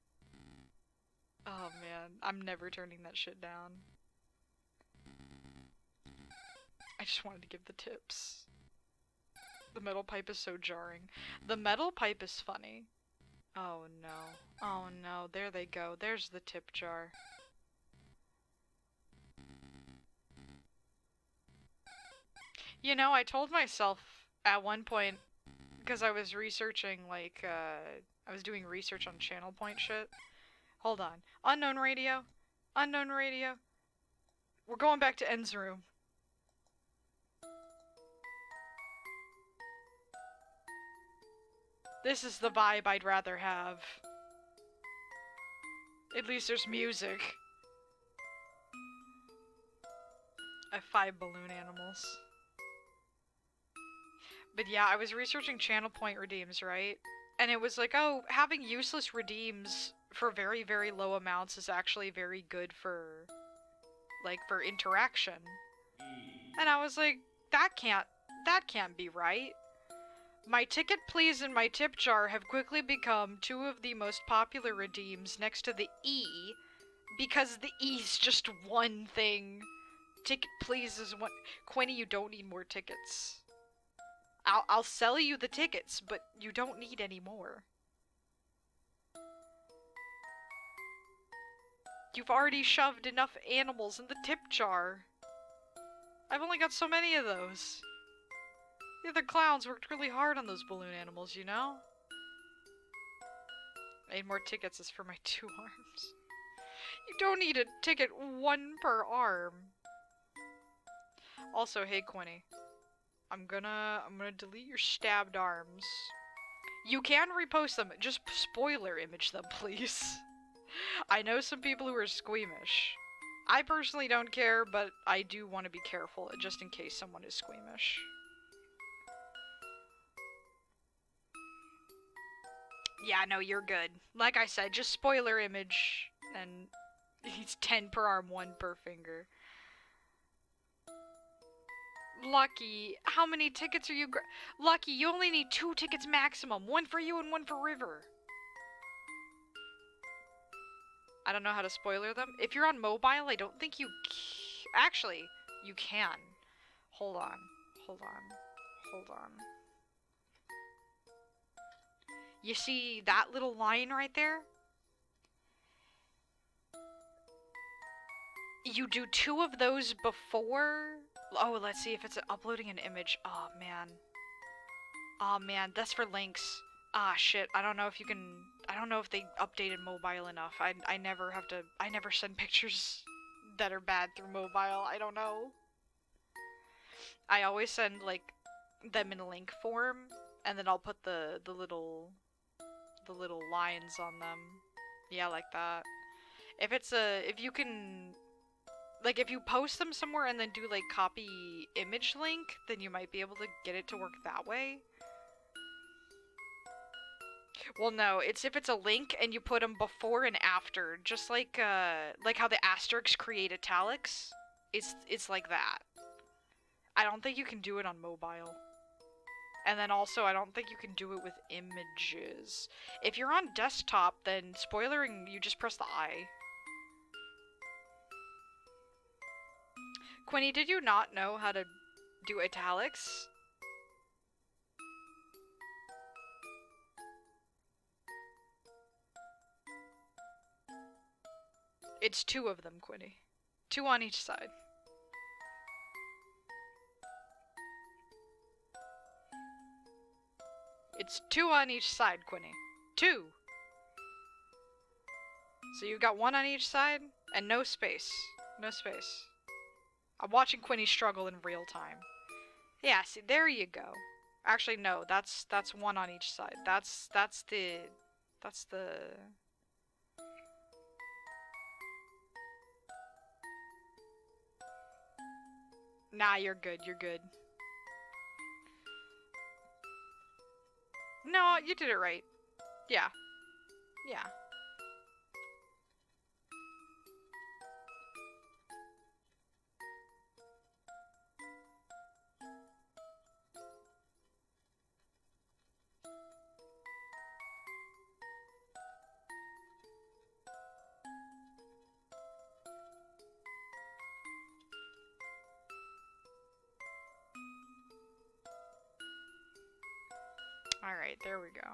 Oh man, I'm never turning that shit down. I just wanted to give the tips. The metal pipe is so jarring. The metal pipe is funny. Oh no. Oh no, there they go. There's the tip jar. You know, I told myself at one point, because I was researching, like, I was doing research on channel point shit. Hold on. Unknown radio. Unknown radio. We're going back to En's room. This is the vibe I'd rather have. At least there's music. I have 5 balloon animals. But yeah, I was researching channel point redeems, right? And it was like, oh, having useless redeems for very, very low amounts is actually very good for, like, for interaction. And I was like, that can't be right. My ticket please and my tip jar have quickly become 2 of the most popular redeems next to the E, because the E's just one thing. Ticket please is one. Quinny, you don't need more tickets. I'll sell you the tickets, but you don't need any more. You've already shoved enough animals in the tip jar. I've only got so many of those. The other clowns worked really hard on those balloon animals, you know? I need more tickets is for my 2 arms. You don't need a ticket 1 per arm. Also, hey Quinny. I'm gonna delete your stabbed arms. You can repost them, just spoiler image them, please. I know some people who are squeamish. I personally don't care, but I do want to be careful, just in case someone is squeamish. Yeah, no, you're good. Like I said, just spoiler image, and he's 10 per arm, 1 per finger. Lucky, how many tickets are you Lucky, you only need 2 tickets maximum. 1 for you and 1 for River. I don't know how to spoiler them. If you're on mobile, I don't think you... Actually, you can. Hold on. Hold on. Hold on. You see that little line right there? You do 2 of those before... Oh, let's see if it's uploading an image. Oh, man. Oh, man. That's for links. Ah, shit. I don't know if you can... I don't know if they updated mobile enough. I never have to... I never send pictures that are bad through mobile. I don't know. I always send, like, them in link form, and then I'll put the little lines on them. Yeah, like that. If you can... Like, if you post them somewhere and then do, like, copy image link, then you might be able to get it to work that way. Well, no, it's if it's a link and you put them before and after, just like how the asterisks create italics. It's like that. I don't think you can do it on mobile. And then also, I don't think you can do it with images. If you're on desktop, then spoilering, you just press the I. Quinny, did you not know how to do italics? It's 2 of them, Quinny. 2 on each side. It's 2 on each side, Quinny. 2! So you've got 1 on each side, and no space. No space. I'm watching Quinny struggle in real time. Yeah, see, there you go. Actually, no, that's 1 on each side. That's the... Nah, you're good, you're good. No, you did it right. Yeah. Yeah. Alright, there we go.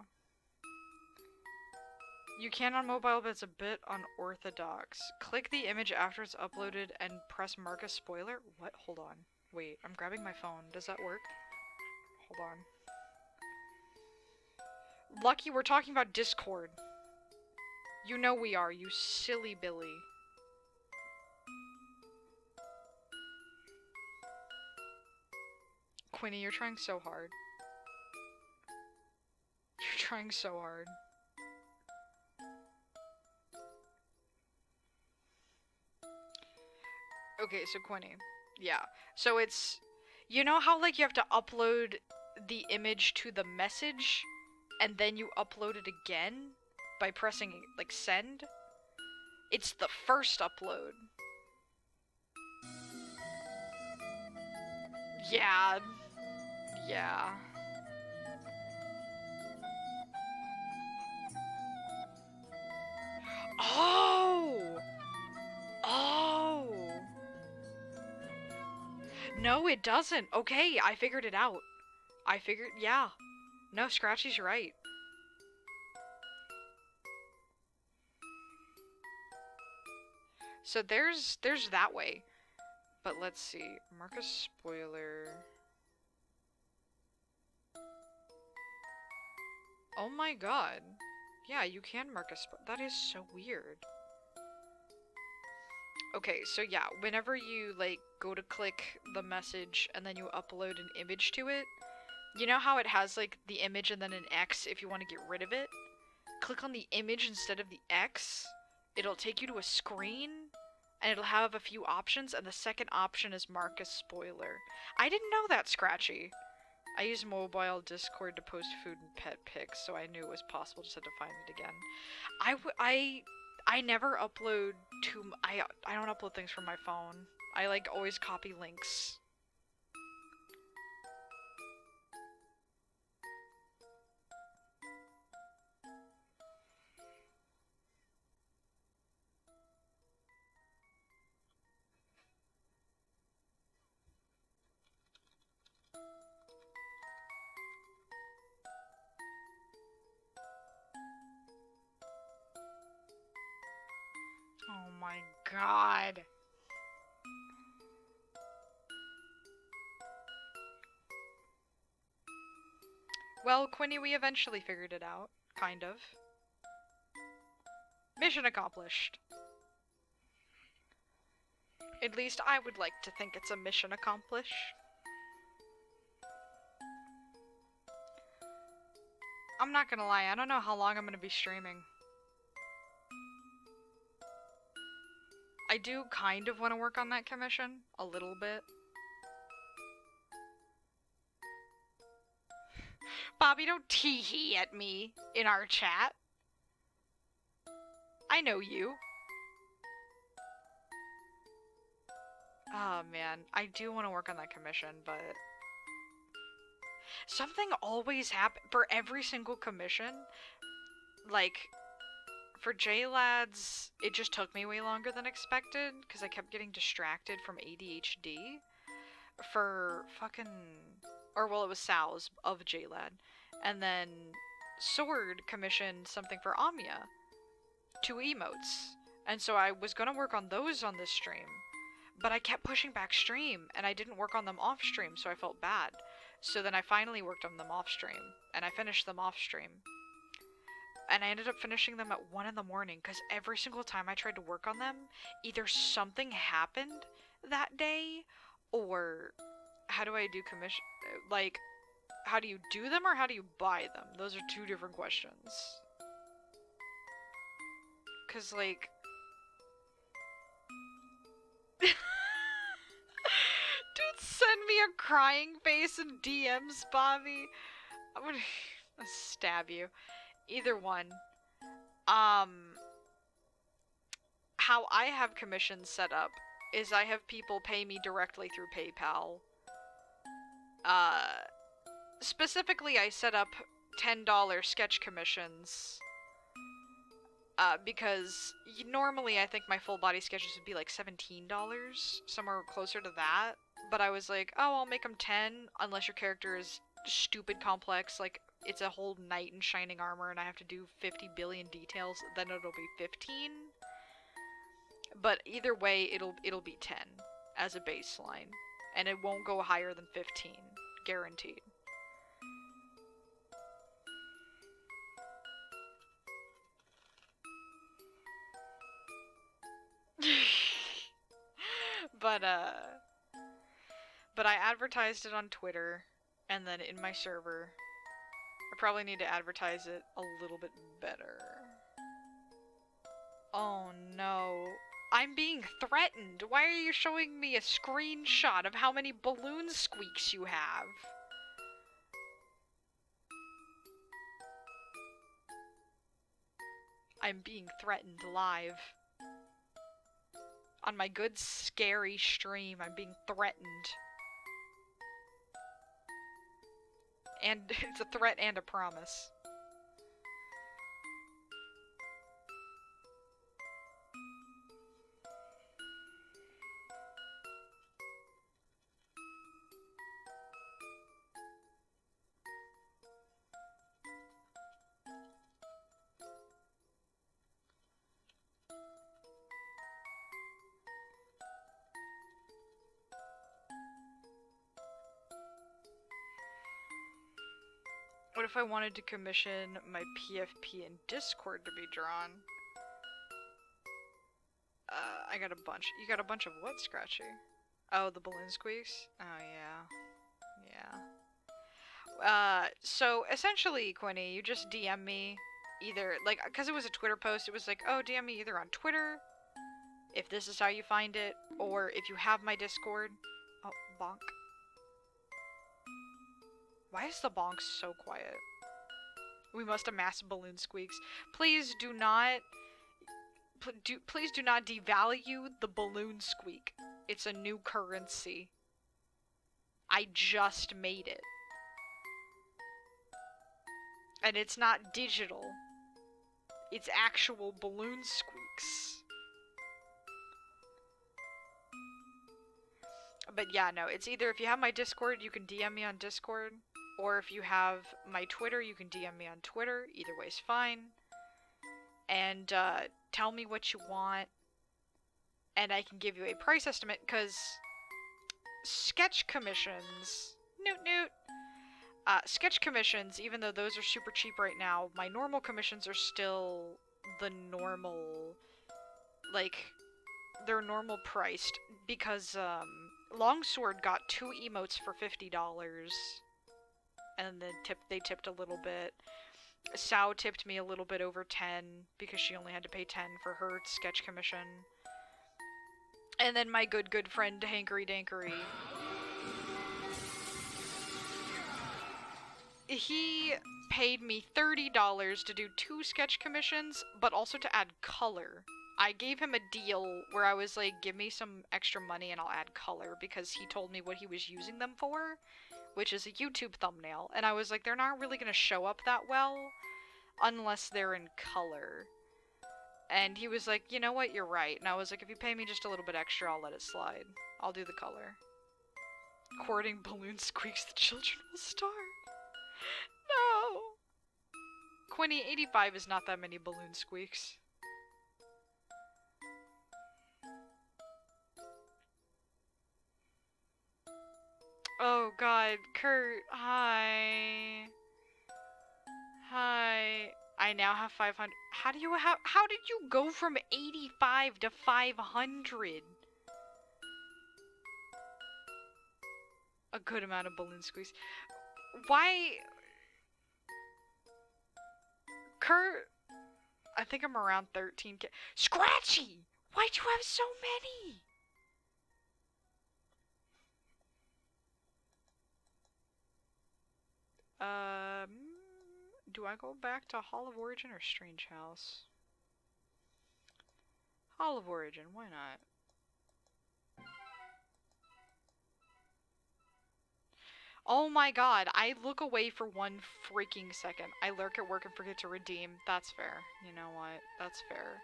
You can on mobile, but it's a bit unorthodox. Click the image after it's uploaded and press mark as spoiler? What? Hold on. Wait, I'm grabbing my phone. Does that work? Hold on. Lucky, we're talking about Discord. You know we are, you silly Billy. Quinny, you're trying so hard. You're trying so hard. Okay, so Quinny. Yeah. So it's... You know how, like, you have to upload the image to the message, and then you upload it again by pressing, like, send? It's the first upload. Yeah. Yeah. Oh! Oh! No, it doesn't. Okay, I figured it out. Yeah. No, Scratchy's right. So there's that way. But let's see. Mark a spoiler. Oh my god. Yeah, you can mark a spoiler. That is so weird. Okay, so yeah, whenever you like go to click the message and then you upload an image to it, you know how it has like the image and then an X if you want to get rid of it? Click on the image instead of the X. It'll take you to a screen and it'll have a few options, and the second option is mark as spoiler. I didn't know that, Scratchy. I use mobile Discord to post food and pet pics, so I knew it was possible, just had to find it again. I never upload to I don't upload things from my phone. I like always copy links. Oh my god. Well, Quinny, we eventually figured it out. Kind of. Mission accomplished. At least I would like to think it's a mission accomplished. I'm not gonna lie, I don't know how long I'm gonna be streaming. I do kind of want to work on that commission. A little bit. Bobby, don't tee-hee at me in our chat. I know you. Oh man, I do want to work on that commission, but something always happens for every single commission. Like, for J-Lads, it just took me way longer than expected, because I kept getting distracted from ADHD. For fucking... Or, well, it was Sal's of J-Lad. And then Sword commissioned something for Amia. 2 emotes. And so I was gonna work on those on this stream. But I kept pushing back stream, and I didn't work on them off stream, so I felt bad. So then I finally worked on them off stream, and I finished them off stream. And I ended up finishing them at 1 in the morning, because every single time I tried to work on them, either something happened that day, or how do I do commission? Like, how do you do them, or how do you buy them? Those are 2 different questions. Because, like... Dude, send me a crying face in DMs, Bobby. I'm gonna stab you. Either one. How I have commissions set up is I have people pay me directly through PayPal. Specifically, I set up $10 sketch commissions. Because normally I think my full body sketches would be like $17, somewhere closer to that. But I was like, oh, I'll make them 10 unless your character is stupid complex, like it's a whole knight in shining armor and I have to do 50 billion details, then it'll be 15. But either way, it'll be 10 as a baseline, and it won't go higher than 15, guaranteed. But I advertised it on Twitter, and then in my server. I probably need to advertise it a little bit better. Oh no. I'm being threatened. Why are you showing me a screenshot of how many balloon squeaks you have? I'm being threatened live. On my good scary stream, I'm being threatened. And it's a threat and a promise. What if I wanted to commission my PFP in Discord to be drawn? I got a bunch. You got a bunch of what, Scratchy? Oh, the balloon squeaks? Oh, yeah. Yeah. So essentially, Quinny, you just DM me either, like, because it was a Twitter post, it was like, oh, DM me either on Twitter, if this is how you find it, or if you have my Discord. Oh, bonk. Why is the bonk so quiet? We must amass balloon squeaks. Please do not... please do not devalue the balloon squeak. It's a new currency. I just made it. And it's not digital. It's actual balloon squeaks. But yeah, no, it's either if you have my Discord, you can DM me on Discord, or if you have my Twitter, you can DM me on Twitter. Either way's fine. And tell me what you want, and I can give you a price estimate, because sketch commissions, sketch commissions, even though those are super cheap right now, my normal commissions are still the normal, like, they're normal priced, because Longsword got 2 emotes for $50, and then they tipped a little bit. Sao tipped me a little bit over 10 because she only had to pay 10 for her sketch commission. And then my good friend Hankery Dankery, he paid me $30 to do 2 sketch commissions, but also to add color. I gave him a deal where I was like, give me some extra money and I'll add color, because he told me what he was using them for, which is a YouTube thumbnail. And I was like, they're not really going to show up that well unless they're in color. And he was like, you know what, you're right. And I was like, if you pay me just a little bit extra, I'll let it slide. I'll do the color. Courting balloon squeaks, the children will starve. No! Quinny, 85 is not that many balloon squeaks. Oh god, Kurt, hi. Hi. I now have 500. How did you go from 85 to 500? A good amount of balloon squeaks. Why? Kurt, I think I'm around 13k. Scratchy! Why'd you have so many? Do I go back to Hall of Origin or Strange House? Hall of Origin, why not? Oh my god, I look away for 1 freaking second. I lurk at work and forget to redeem. That's fair. You know what? That's fair.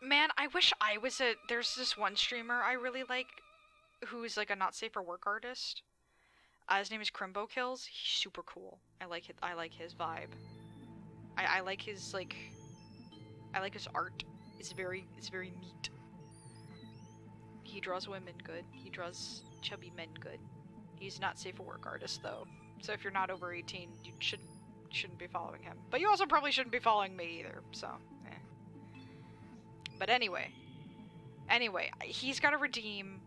Man, I wish I was there's this one streamer I really like who's like a not safe for work artist. His name is Crimbo Kills. He's super cool. I like his vibe. I like his I like his art. It's very neat. He draws women good. He draws chubby men good. He's not safe for work artist though. So if you're not over 18, you shouldn't be following him. But you also probably shouldn't be following me either. So, But anyway, he's got to redeem.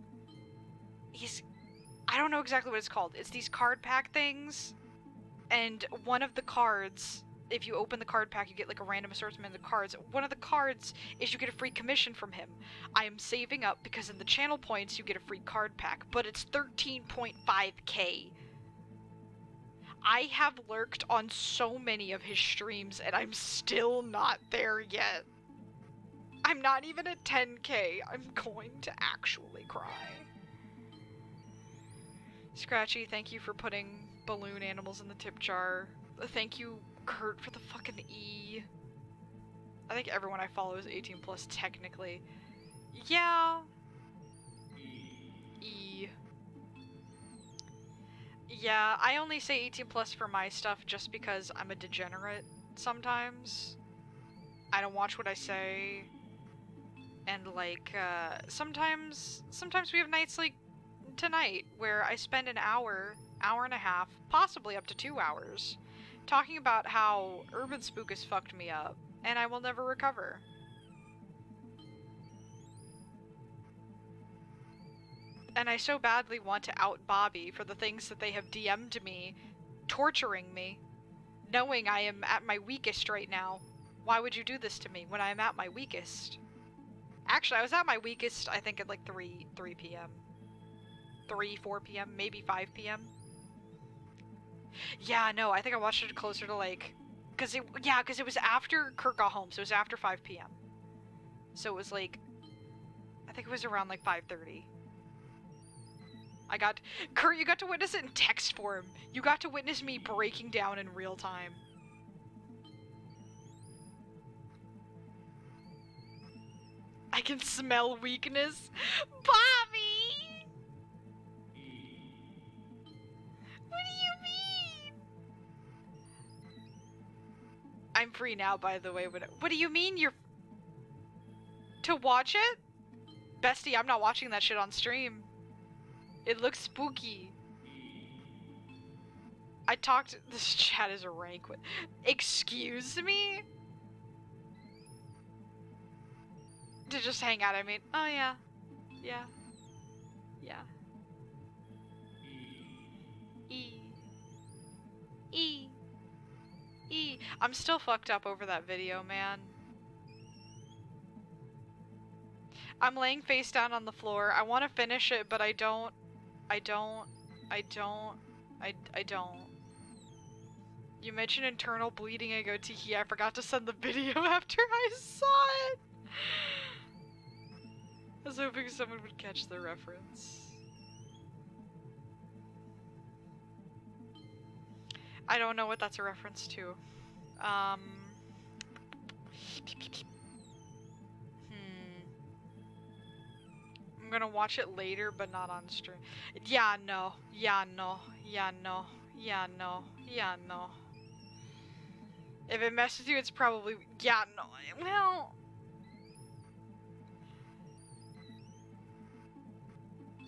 I don't know exactly what it's called. It's these card pack things, and one of the cards, if you open the card pack, you get like a random assortment of the cards. One of the cards is you get a free commission from him. I am saving up because in the channel points you get a free card pack, but it's 13.5k. I have lurked on so many of his streams and I'm still not there yet. I'm not even at 10k. I'm going to actually cry. Scratchy, thank you for putting balloon animals in the tip jar. Thank you, Kurt, for the fucking E. I think everyone I follow is 18 plus technically. Yeah. E. Yeah, I only say 18 plus for my stuff just because I'm a degenerate sometimes. I don't watch what I say. And like, sometimes we have nights like tonight where I spend an hour and a half, possibly up to 2 hours, talking about how Urban Spook has fucked me up and I will never recover. And I so badly want to out Bobby for the things that they have DM'd me, torturing me, knowing I am at my weakest right now. Why would you do this to me when I am at my weakest? Actually, I was at my weakest, I think, at like 3 p.m. 4 p.m., maybe 5 p.m. Yeah, no, I think I watched it closer to like... Because it was after Kurt got home, so it was after 5 p.m. So it was like... I think it was around like 5:30. Kurt, you got to witness it in text form. You got to witness me breaking down in real time. I can smell weakness. Bobby! What do you mean? I'm free now, by the way. What do you mean you're... To watch it? Bestie, I'm not watching that shit on stream. It looks spooky. This chat is a rank with... Excuse me? To just hang out, I mean, oh yeah. Yeah. Yeah. I'm still fucked up over that video, man. I'm laying face down on the floor. I want to finish it, but I don't. You mentioned internal bleeding. I go, tee. I forgot to send the video after I saw it. I was hoping someone would catch the reference. I don't know what that's a reference to. I'm gonna watch it later, but not on stream. Yeah, no. If it messes with you, it's probably... Yeah, no. Well...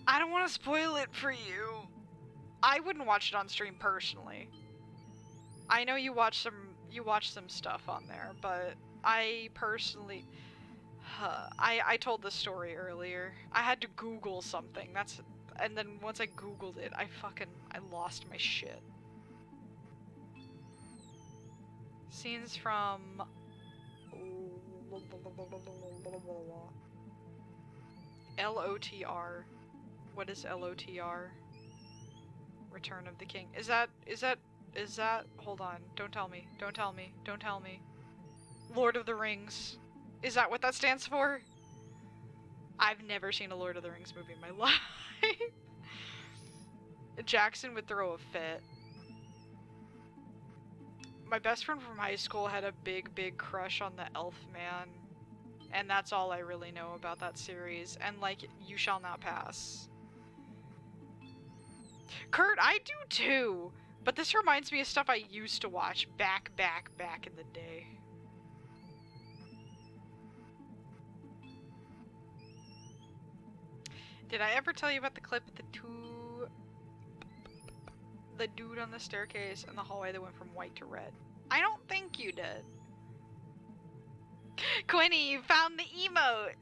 I don't want to spoil it for you. I wouldn't watch it on stream personally. I know you watch some stuff on there, but I personally... I told this story earlier. I had to Google something. And then once I Googled it, I lost my shit. Scenes from... LOTR. What is LOTR? Return of the King. Is that... Hold on. Don't tell me. Lord of the Rings. Is that what that stands for? I've never seen a Lord of the Rings movie in my life. Jackson would throw a fit. My best friend from high school had a big crush on the elf man. And that's all I really know about that series. And like, You Shall Not Pass. Kurt, I do too! But this reminds me of stuff I used to watch back in the day. Did I ever tell you about the clip of the dude on the staircase in the hallway that went from white to red? I don't think you did. Quinny, you found the emote!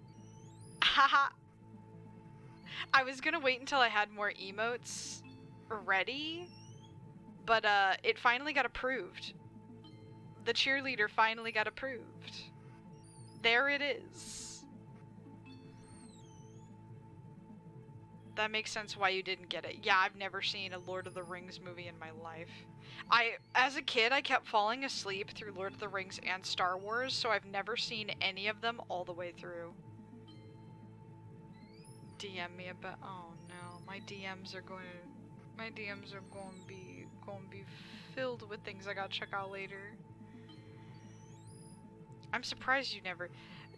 Haha. I was gonna wait until I had more emotes ready, but it finally got approved. The cheerleader finally got approved. There it is. That makes sense why you didn't get it. Yeah, I've never seen a Lord of the Rings movie in my life. As a kid, I kept falling asleep through Lord of the Rings and Star Wars, so I've never seen any of them all the way through. DM me about... Oh no, my DMs are going to be filled with things I gotta check out later. I'm surprised you never...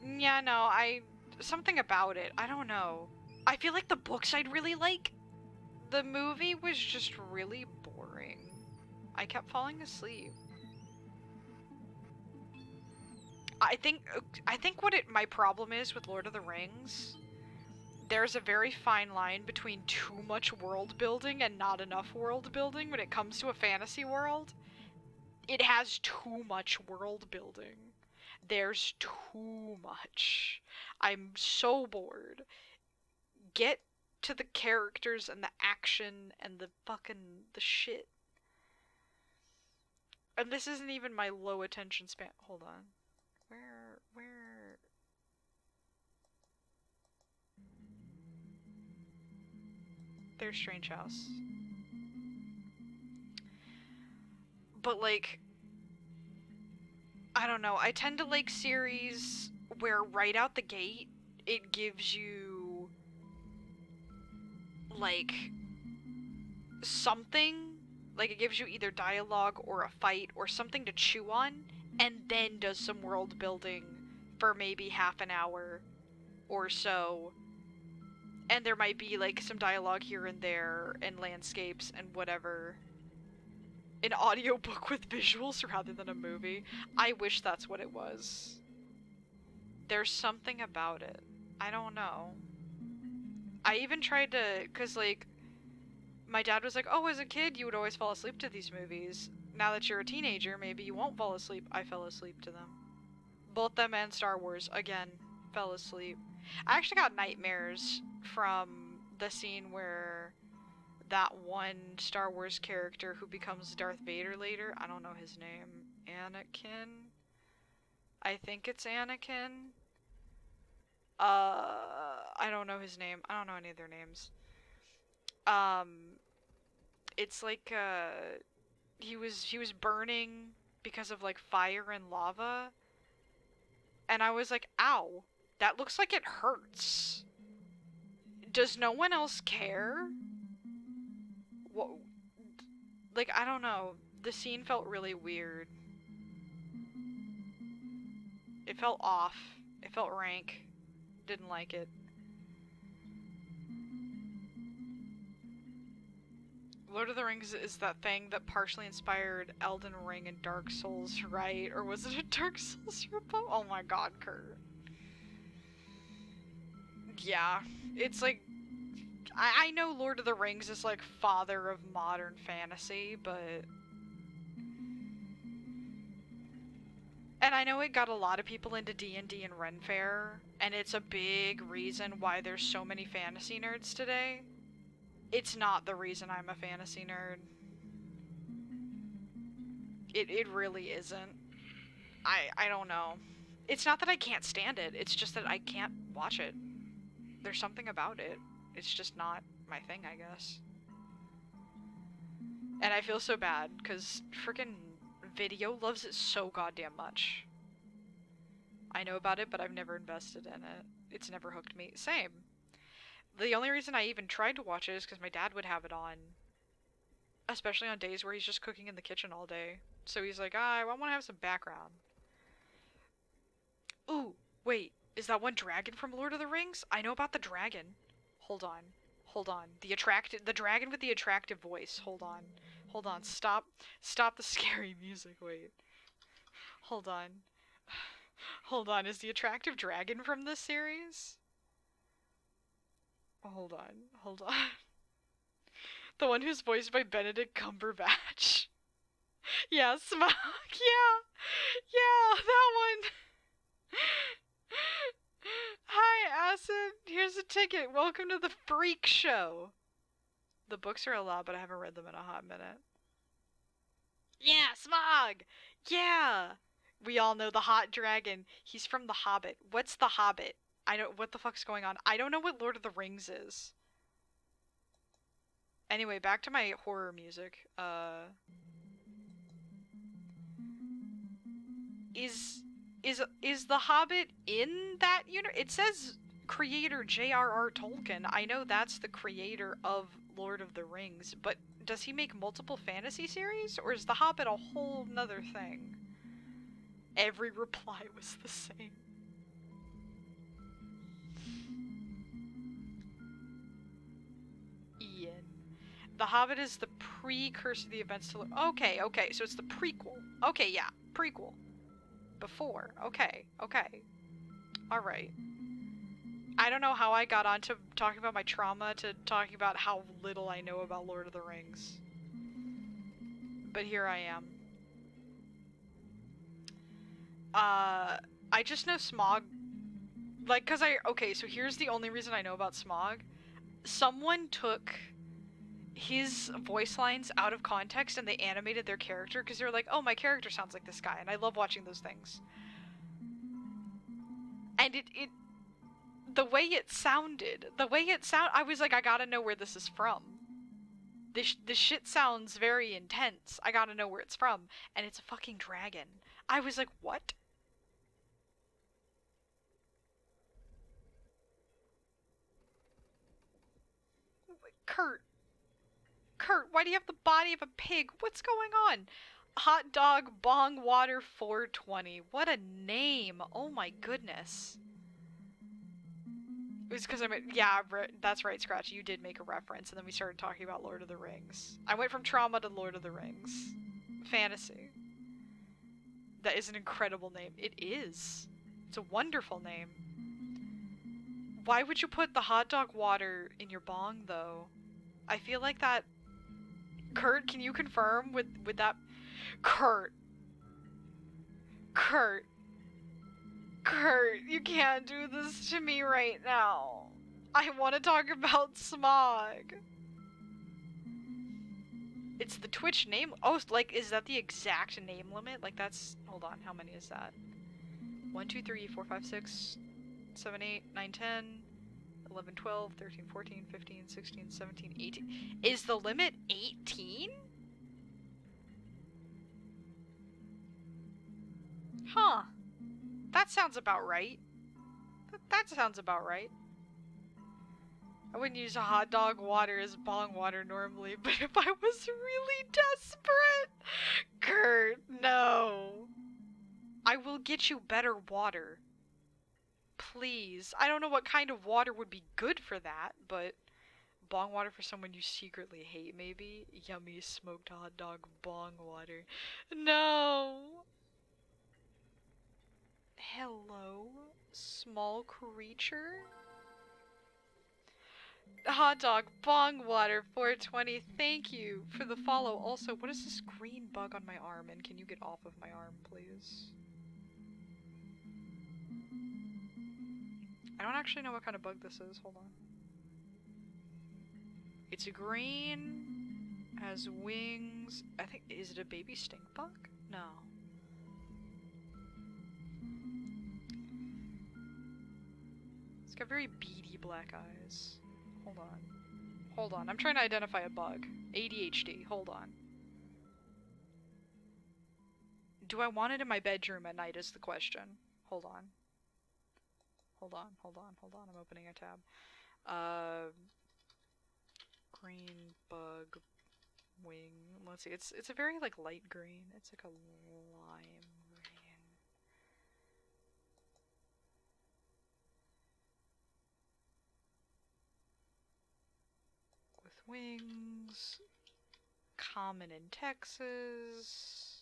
Yeah, no, something about it. I don't know. I feel like the books I'd really like. The movie was just really boring. I kept falling asleep. I think my problem is with Lord of the Rings, there's a very fine line between too much world building and not enough world building when it comes to a fantasy world. It has too much world building. There's too much. I'm so bored. Get to the characters and the action and the shit. And this isn't even my low attention span. Hold on. Where? There's Strange House. But, like, I don't know. I tend to like series where right out the gate, it gives you, like, something. Like, it gives you either dialogue or a fight or something to chew on, and then does some world building for maybe half an hour or so. And there might be, like, some dialogue here and there, and landscapes and whatever. An audiobook with visuals rather than a movie. I wish that's what it was. There's something about it. I don't know. I even tried to, cause like, my dad was like, oh, as a kid you would always fall asleep to these movies. Now that you're a teenager, maybe you won't fall asleep. I fell asleep to them. Both them and Star Wars, again, fell asleep. I actually got nightmares from the scene where that one Star Wars character who becomes Darth Vader later, I don't know his name, Anakin? I think it's Anakin. I don't know his name. I don't know any of their names. It's like, he was burning because of, like, fire and lava. And I was like, ow, that looks like it hurts. Does no one else care? What? Like, I don't know. The scene felt really weird. It felt off. It felt rank. Didn't like it. Lord of the Rings is that thing that partially inspired Elden Ring and Dark Souls, right? Or was it a Dark Souls ripoff? Oh my god, Kurt. Yeah. It's like... I know Lord of the Rings is like father of modern fantasy, but... And I know it got a lot of people into D&D and Ren Fair, and it's a big reason why there's so many fantasy nerds today. It's not the reason I'm a fantasy nerd. It really isn't. I don't know. It's not that I can't stand it, it's just that I can't watch it. There's something about it. It's just not my thing, I guess. And I feel so bad, because frickin' Video loves it so goddamn much. I know about it, but I've never invested in it. It's never hooked me. Same. The only reason I even tried to watch it is because my dad would have it on. Especially on days where he's just cooking in the kitchen all day. So he's like, I want to have some background. Ooh, wait. Is that one dragon from Lord of the Rings? I know about the dragon. Hold on. Hold on. The dragon with the attractive voice. Hold on. Hold on. Stop the scary music. Wait. Hold on. Hold on. Is the attractive dragon from this series? Hold on. Hold on. The one who's voiced by Benedict Cumberbatch. Yeah, Smog. Yeah, that one. Hi, Acid. Here's a ticket. Welcome to the freak show. The books are a lot, but I haven't read them in a hot minute. Yeah, Smog. Yeah. We all know the hot dragon. He's from The Hobbit. What's The Hobbit? I don't. What the fuck's going on? I don't know what Lord of the Rings is. Anyway, back to my horror music. Is The Hobbit in that universe? It says creator J.R.R. Tolkien. I know that's the creator of Lord of the Rings, but does he make multiple fantasy series, or is The Hobbit a whole nother thing? Every reply was the same. Ian. The Hobbit is the precursor to the events to... Okay, so it's the prequel. Okay, yeah, prequel. Before. Okay. Alright. I don't know how I got onto talking about my trauma to talking about how little I know about Lord of the Rings. But here I am. I just know Smog... Like, cause okay, so here's the only reason I know about Smog. someone took his voice lines out of context and they animated their character because they were like, oh, my character sounds like this guy, and I love watching those things. And the way it sounded, I was like, I gotta know where this is from. This shit sounds very intense. I gotta know where it's from. And it's a fucking dragon. I was like, what? Kurt, why do you have the body of a pig? What's going on? Hot dog bong water 420. What a name. Oh my goodness. It was because yeah, that's right, Scratch. You did make a reference, and then we started talking about Lord of the Rings. I went from trauma to Lord of the Rings. Fantasy. That is an incredible name. It is. It's a wonderful name. Why would you put the hot dog water in your bong, though? I feel like that... Kurt, can you confirm with that... Kurt, you can't do this to me right now. I want to talk about smog. It's the Twitch name... Oh, like, is that the exact name limit? Like, that's... Hold on, how many is that? 1, 2, 3, 4, 5, 6, 7, 8, 9, 10, 11, 12, 13, 14, 15, 16, 17, 18. Is the limit 18? Huh. That sounds about right. That sounds about right. I wouldn't use hot dog water as bong water normally, but if I was really desperate... Kurt, no. I will get you better water. Please. I don't know what kind of water would be good for that, but... Bong water for someone you secretly hate, maybe? Yummy smoked hot dog bong water. No! Hello, small creature? Hot dog bong water 420, thank you for the follow. Also, what is this green bug on my arm, and can you get off of my arm, please? I don't actually know what kind of bug this is, hold on. It's green, has wings, I think, is it a baby stink bug? No. It's got very beady black eyes. Hold on. Hold on, I'm trying to identify a bug. ADHD, hold on. Do I want it in my bedroom at night is the question. Hold on. Hold on, I'm opening a tab. Green bug wing. Let's see, it's a very, like, light green. It's like a lime green. With wings. Common in Texas.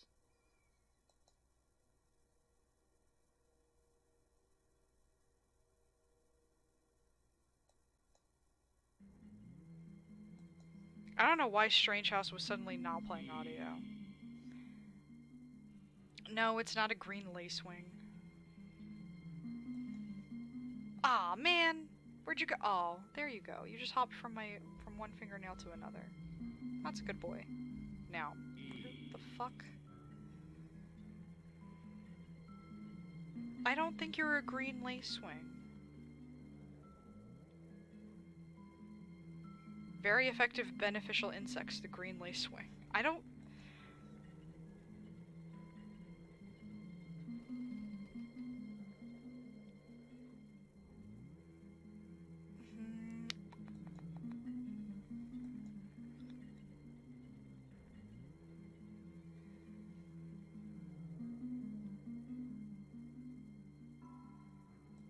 I don't know why Strange House was suddenly not playing audio. No, it's not a green lacewing. Aw, man! Where'd you go? Oh, there you go. You just hopped from one fingernail to another. That's a good boy. Now, the fuck? I don't think you're a green lacewing. Very effective beneficial insects, the green lacewing. I don't...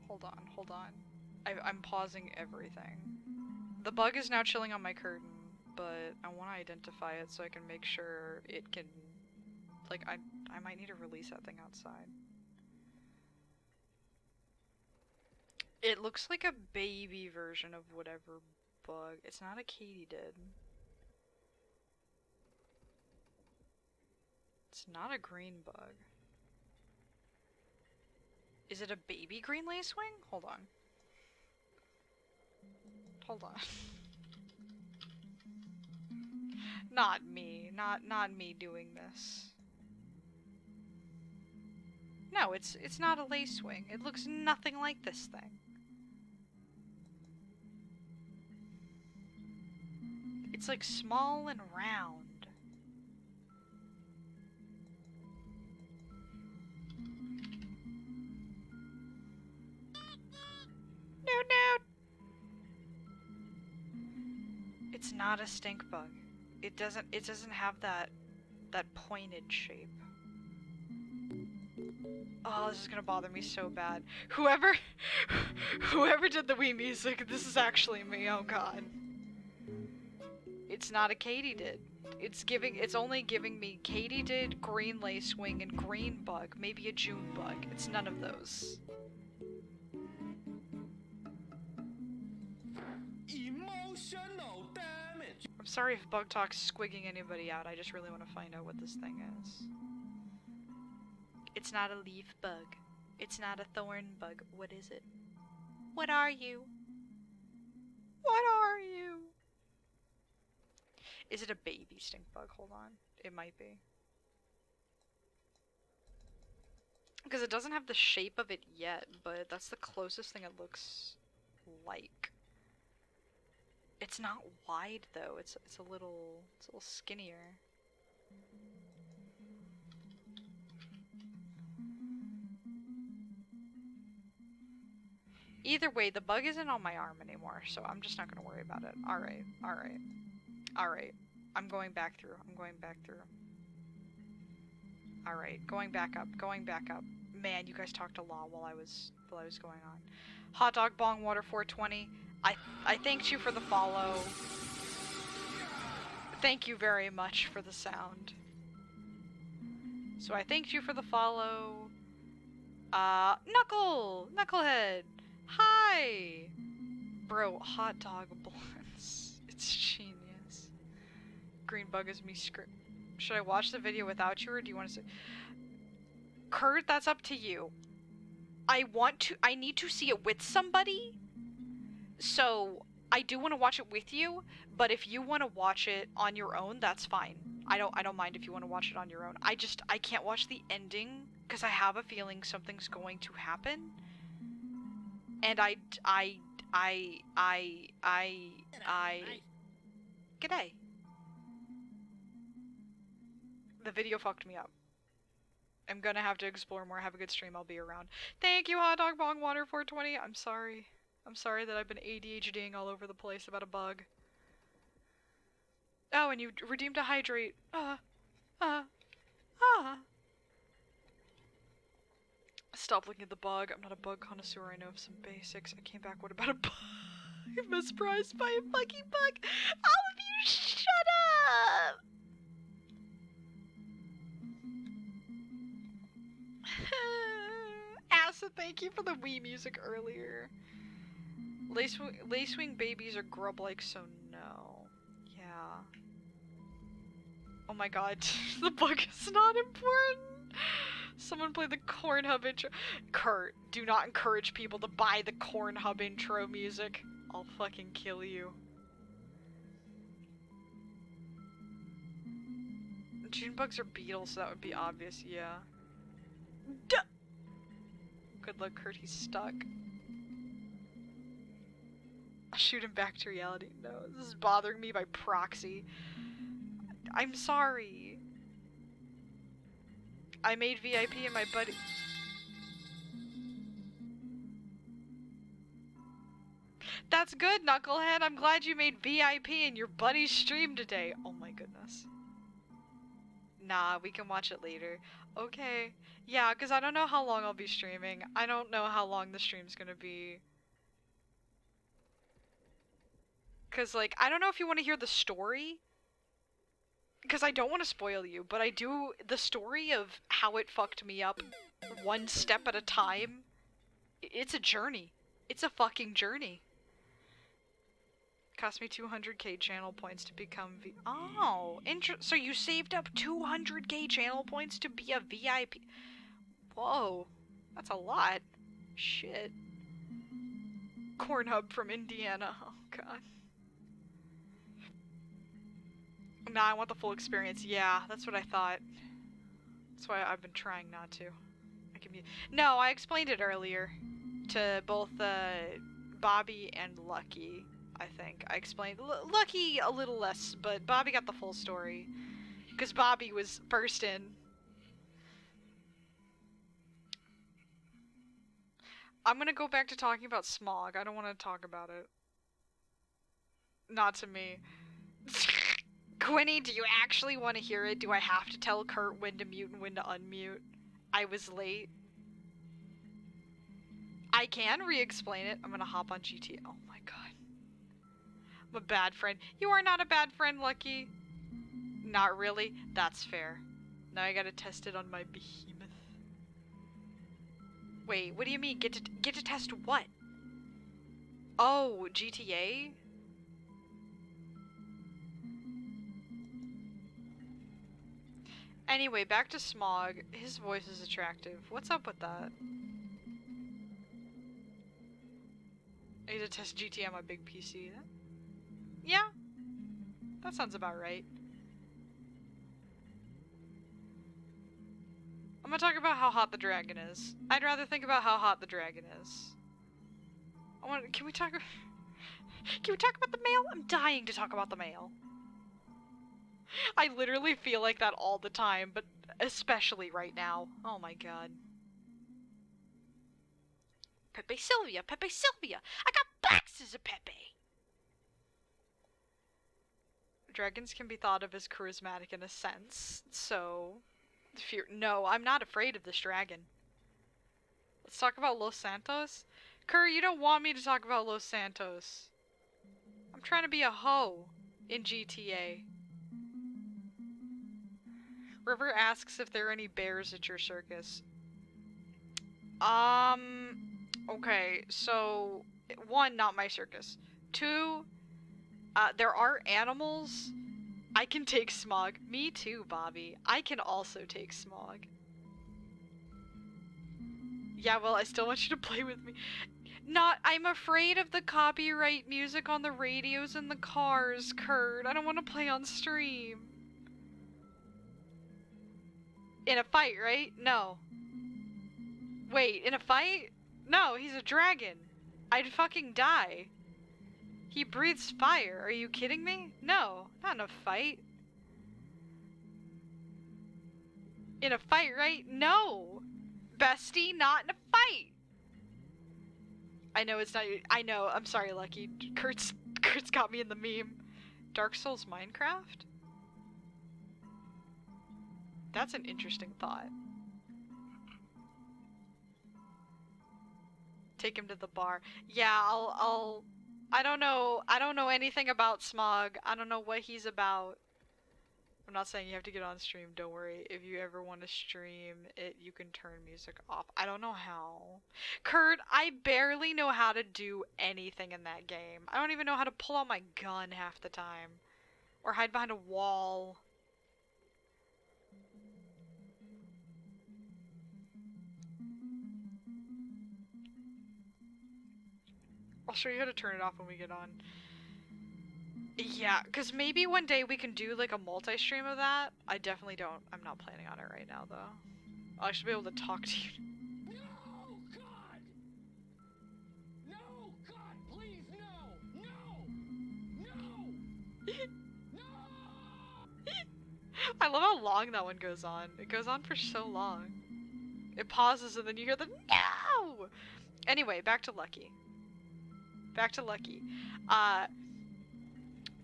Hold on. I'm pausing everything. The bug is now chilling on my curtain, but I want to identify it so I can make sure it can... Like, I might need to release that thing outside. It looks like a baby version of whatever bug. It's not a katydid. It's not a green bug. Is it a baby green lacewing? Hold on. Hold on. Not me. Not me doing this. No, it's not a lace wing. It looks nothing like this thing. It's like small and round. No. It's not a stink bug. It doesn't have that pointed shape. Oh, this is gonna bother me so bad. Whoever did the Wii music, this is actually me, oh god. It's not a katydid. It's only giving me katydid, green lacewing, and green bug. Maybe a June bug. It's none of those. Emotional damage. I'm sorry if Bug Talk's squigging anybody out. I just really want to find out what this thing is. It's not a leaf bug. It's not a thorn bug. What is it? What are you? What are you? Is it a baby stink bug? Hold on. It might be. Because it doesn't have the shape of it yet, but that's the closest thing it looks like. It's not wide though. It's a little skinnier. Either way, the bug isn't on my arm anymore, so I'm just not gonna worry about it. Alright. I'm going back through. Alright, going back up. Man, you guys talked a lot while I was going on. Hot Dog Bong Water 420. I thanked you for the follow. Thank you very much for the sound. So I thanked you for the follow. Knucklehead. Hi! Bro, hot dog blunts. It's genius. Green bug is me script. Should I watch the video without you, or do you want to say... Kurt, that's up to you. I need to see it with somebody. So, I do want to watch it with you, but if you want to watch it on your own, that's fine. I don't mind if you want to watch it on your own. I can't watch the ending, because I have a feeling something's going to happen. And G'day. The video fucked me up. I'm gonna have to explore more. Have a good stream. I'll be around. Thank you, Hot Dog Bong Water 420. I'm sorry. I'm sorry that I've been ADHDing all over the place about a bug. Oh, and you redeemed a hydrate. Stop looking at the bug. I'm not a bug connoisseur. I know of some basics. I came back. What about a bug? I'm mesmerized by a fucking bug. All of you, shut up! Asa, thank you for the Wii music earlier. Lacewing babies are grub-like, so no. Yeah. Oh my god, the bug is not important. Someone play the Cornhub intro. Kurt, do not encourage people to buy the Cornhub intro music. I'll fucking kill you. June bugs are beetles, so that would be obvious, yeah. Duh! Good luck, Kurt, he's stuck. I'll shoot him back to reality. No, this is bothering me by proxy. I'm sorry. I made VIP and my buddy... That's good, Knucklehead. I'm glad you made VIP in your buddy's stream today. Oh my goodness. Nah, we can watch it later. Okay. Yeah, because I don't know how long I'll be streaming. I don't know how long the stream's gonna be. Because, like, I don't know if you want to hear the story. Because I don't want to spoil you, but I do... The story of how it fucked me up one step at a time. It's a journey. It's a fucking journey. Cost me 200k channel points to become Oh, so you saved up 200k channel points to be a VIP. Whoa, that's a lot. Shit. Cornhub from Indiana. Oh god. Nah, I want the full experience. Yeah, that's what I thought. That's why I've been trying not to. No, I explained it earlier to both Bobby and Lucky, I think. I explained Lucky a little less, but Bobby got the full story. Because Bobby was first in. I'm gonna go back to talking about smog. I don't want to talk about it. Not to me. Quinny, do you actually want to hear it? Do I have to tell Kurt when to mute and when to unmute? I was late. I can re-explain it. I'm gonna hop on GTA. Oh my god. I'm a bad friend. You are not a bad friend, Lucky. Not really? That's fair. Now I gotta test it on my behemoth. Wait, what do you mean? Get to test what? Oh, GTA? Anyway, back to Smog. His voice is attractive. What's up with that? I need to test GTA on my big PC. Yeah, that sounds about right. I'm gonna talk about how hot the dragon is. I'd rather think about how hot the dragon is. Can we talk about the mail? I'm dying to talk about the mail. I literally feel like that all the time, but especially right now. Oh my god. Pepe Sylvia! Pepe Sylvia! I got boxes of Pepe! Dragons can be thought of as charismatic in a sense, so... No, I'm not afraid of this dragon. Let's talk about Los Santos. Kerr, you don't want me to talk about Los Santos. I'm trying to be a hoe in GTA. River asks if there are any bears at your circus. Okay, so... 1, not my circus. 2, there are animals. I can take Smog. Me too, Bobby. I can also take Smog. Yeah, well, I still want you to play with me. I'm afraid of the copyright music on the radios in the cars, Kurt. I don't want to play on stream. In a fight, right? No. Wait, in a fight? No, he's a dragon. I'd fucking die. He breathes fire. Are you kidding me? No, not in a fight. In a fight, right? No. Bestie, not in a fight. I know it's not. I know. I'm sorry, Lucky. Kurt's got me in the meme. Dark Souls Minecraft? That's an interesting thought. Take him to the bar. Yeah, I don't know anything about Smog. I don't know what he's about. I'm not saying you have to get on stream, don't worry. If you ever want to stream it, you can turn music off. I don't know how. Kurt, I barely know how to do anything in that game. I don't even know how to pull out my gun half the time. Or hide behind a wall. I'll show you how to turn it off when we get on. Yeah, because maybe one day we can do like a multi-stream of that. I definitely don't. I'm not planning on it right now, though. I should be able to talk to you. No, God! No, God, please, no! No! No! I love how long that one goes on. It goes on for so long. It pauses and then you hear the no! Anyway, back to Lucky. Back to Lucky.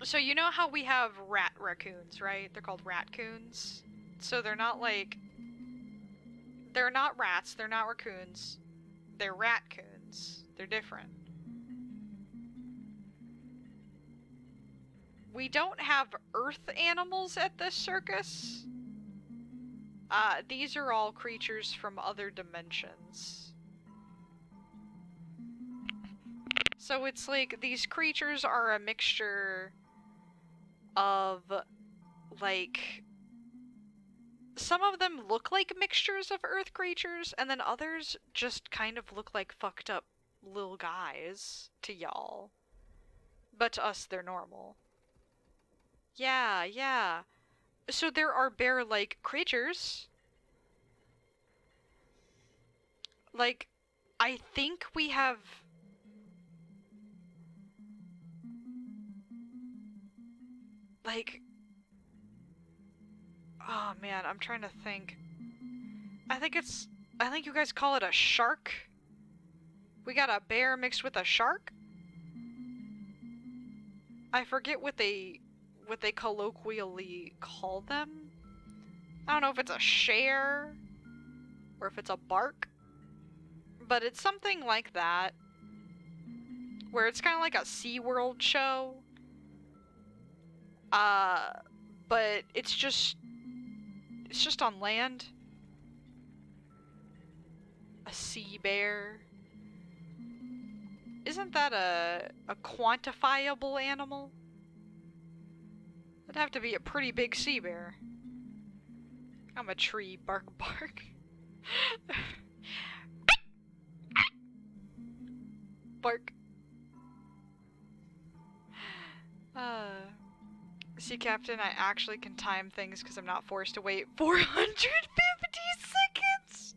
So you know how we have raccoons, right? They're called ratcoons. So they're not like... They're not rats, they're not raccoons. They're ratcoons. They're different. We don't have earth animals at this circus. These are all creatures from other dimensions. So it's like, these creatures are a mixture of, like... Some of them look like mixtures of earth creatures, and then others just kind of look like fucked up little guys to y'all. But to us, they're normal. Yeah, yeah. So there are bear-like creatures. Like, I think we have... Like... Oh man, I'm trying to think. I think it's... I think you guys call it a shark? We got a bear mixed with a shark? I forget what they colloquially call them. I don't know if it's a share or if it's a bark, but it's something like that, where it's kind of like a SeaWorld show. Uh, but it's just on land. A sea bear. Isn't that a quantifiable animal? It'd have to be a pretty big sea bear. I'm a tree, bark bark. Bark. See, Captain, I actually can time things because I'm not forced to wait 450 seconds!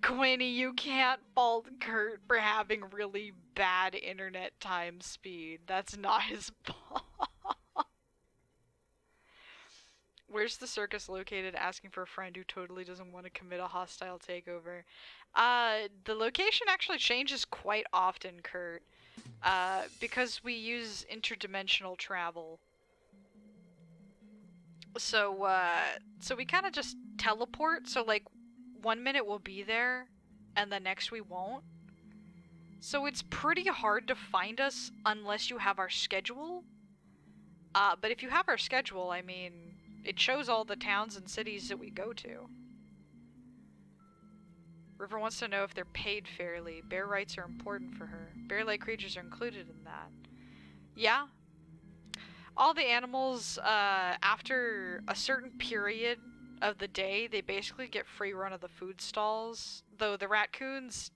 Quinny, you can't fault Kurt for having really bad internet time speed. That's not his fault. Where's the circus located? Asking for a friend who totally doesn't want to commit a hostile takeover. The location actually changes quite often, Kurt. Because we use interdimensional travel. So we kind of just teleport. So, like, 1 minute we'll be there, and the next we won't. So it's pretty hard to find us unless you have our schedule. But if you have our schedule, I mean, it shows all the towns and cities that we go to. River wants to know if they're paid fairly. Bear rights are important for her. Bear-like creatures are included in that. Yeah. All the animals, after a certain period of the day, they basically get free run of the food stalls. Though the raccoons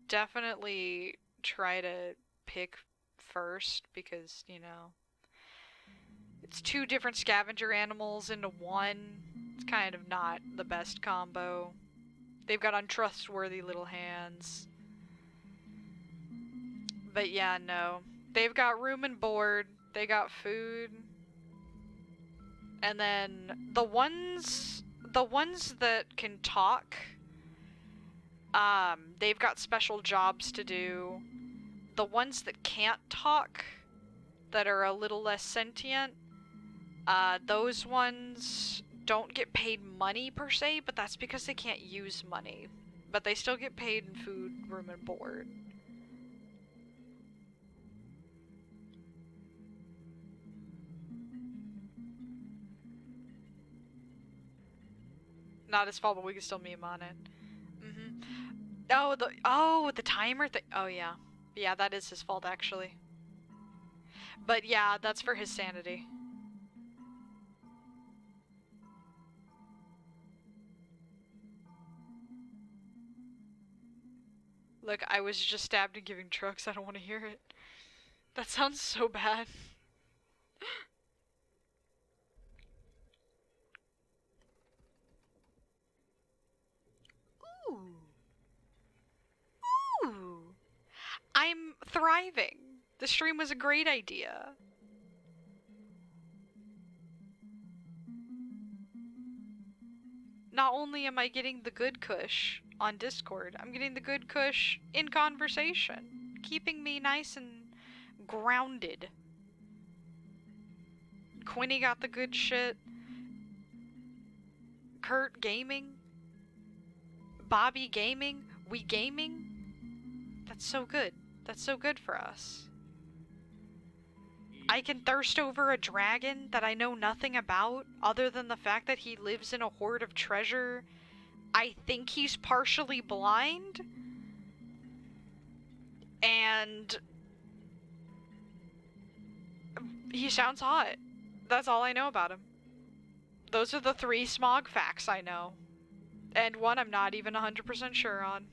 definitely try to pick first because, you know, it's two different scavenger animals into one. It's kind of not the best combo. They've got untrustworthy little hands. But yeah, no. They've got room and board. They got food. And then the ones that can talk, they've got special jobs to do. The ones that can't talk, that are a little less sentient, those ones don't get paid money per se, but that's because they can't use money. But they still get paid in food, room, and board. Not his fault, but we can still meme on it. The timer thing. Oh yeah, yeah, that is his fault actually. But yeah, that's for his sanity. Look, I was just stabbed and giving trucks. I don't want to hear it. That sounds so bad. Ooh. Ooh. I'm thriving. The stream was a great idea. Not only am I getting the good kush on Discord, I'm getting the good kush in conversation, keeping me nice and grounded. Quinny got the good shit. Kurt gaming. Bobby gaming. We gaming. That's so good. That's so good for us. I can thirst over a dragon that I know nothing about, other than the fact that he lives in a hoard of treasure. I think he's partially blind. And he sounds hot. That's all I know about him. Those are the 3 smog facts I know. And one I'm not even 100% sure on.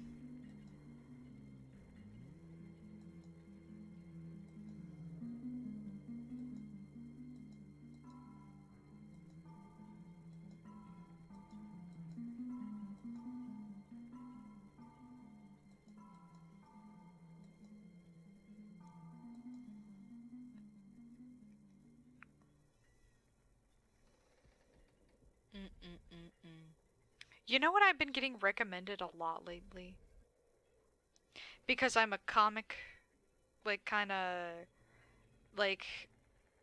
You know what I've been getting recommended a lot lately? Because I'm a comic, like, kinda, like,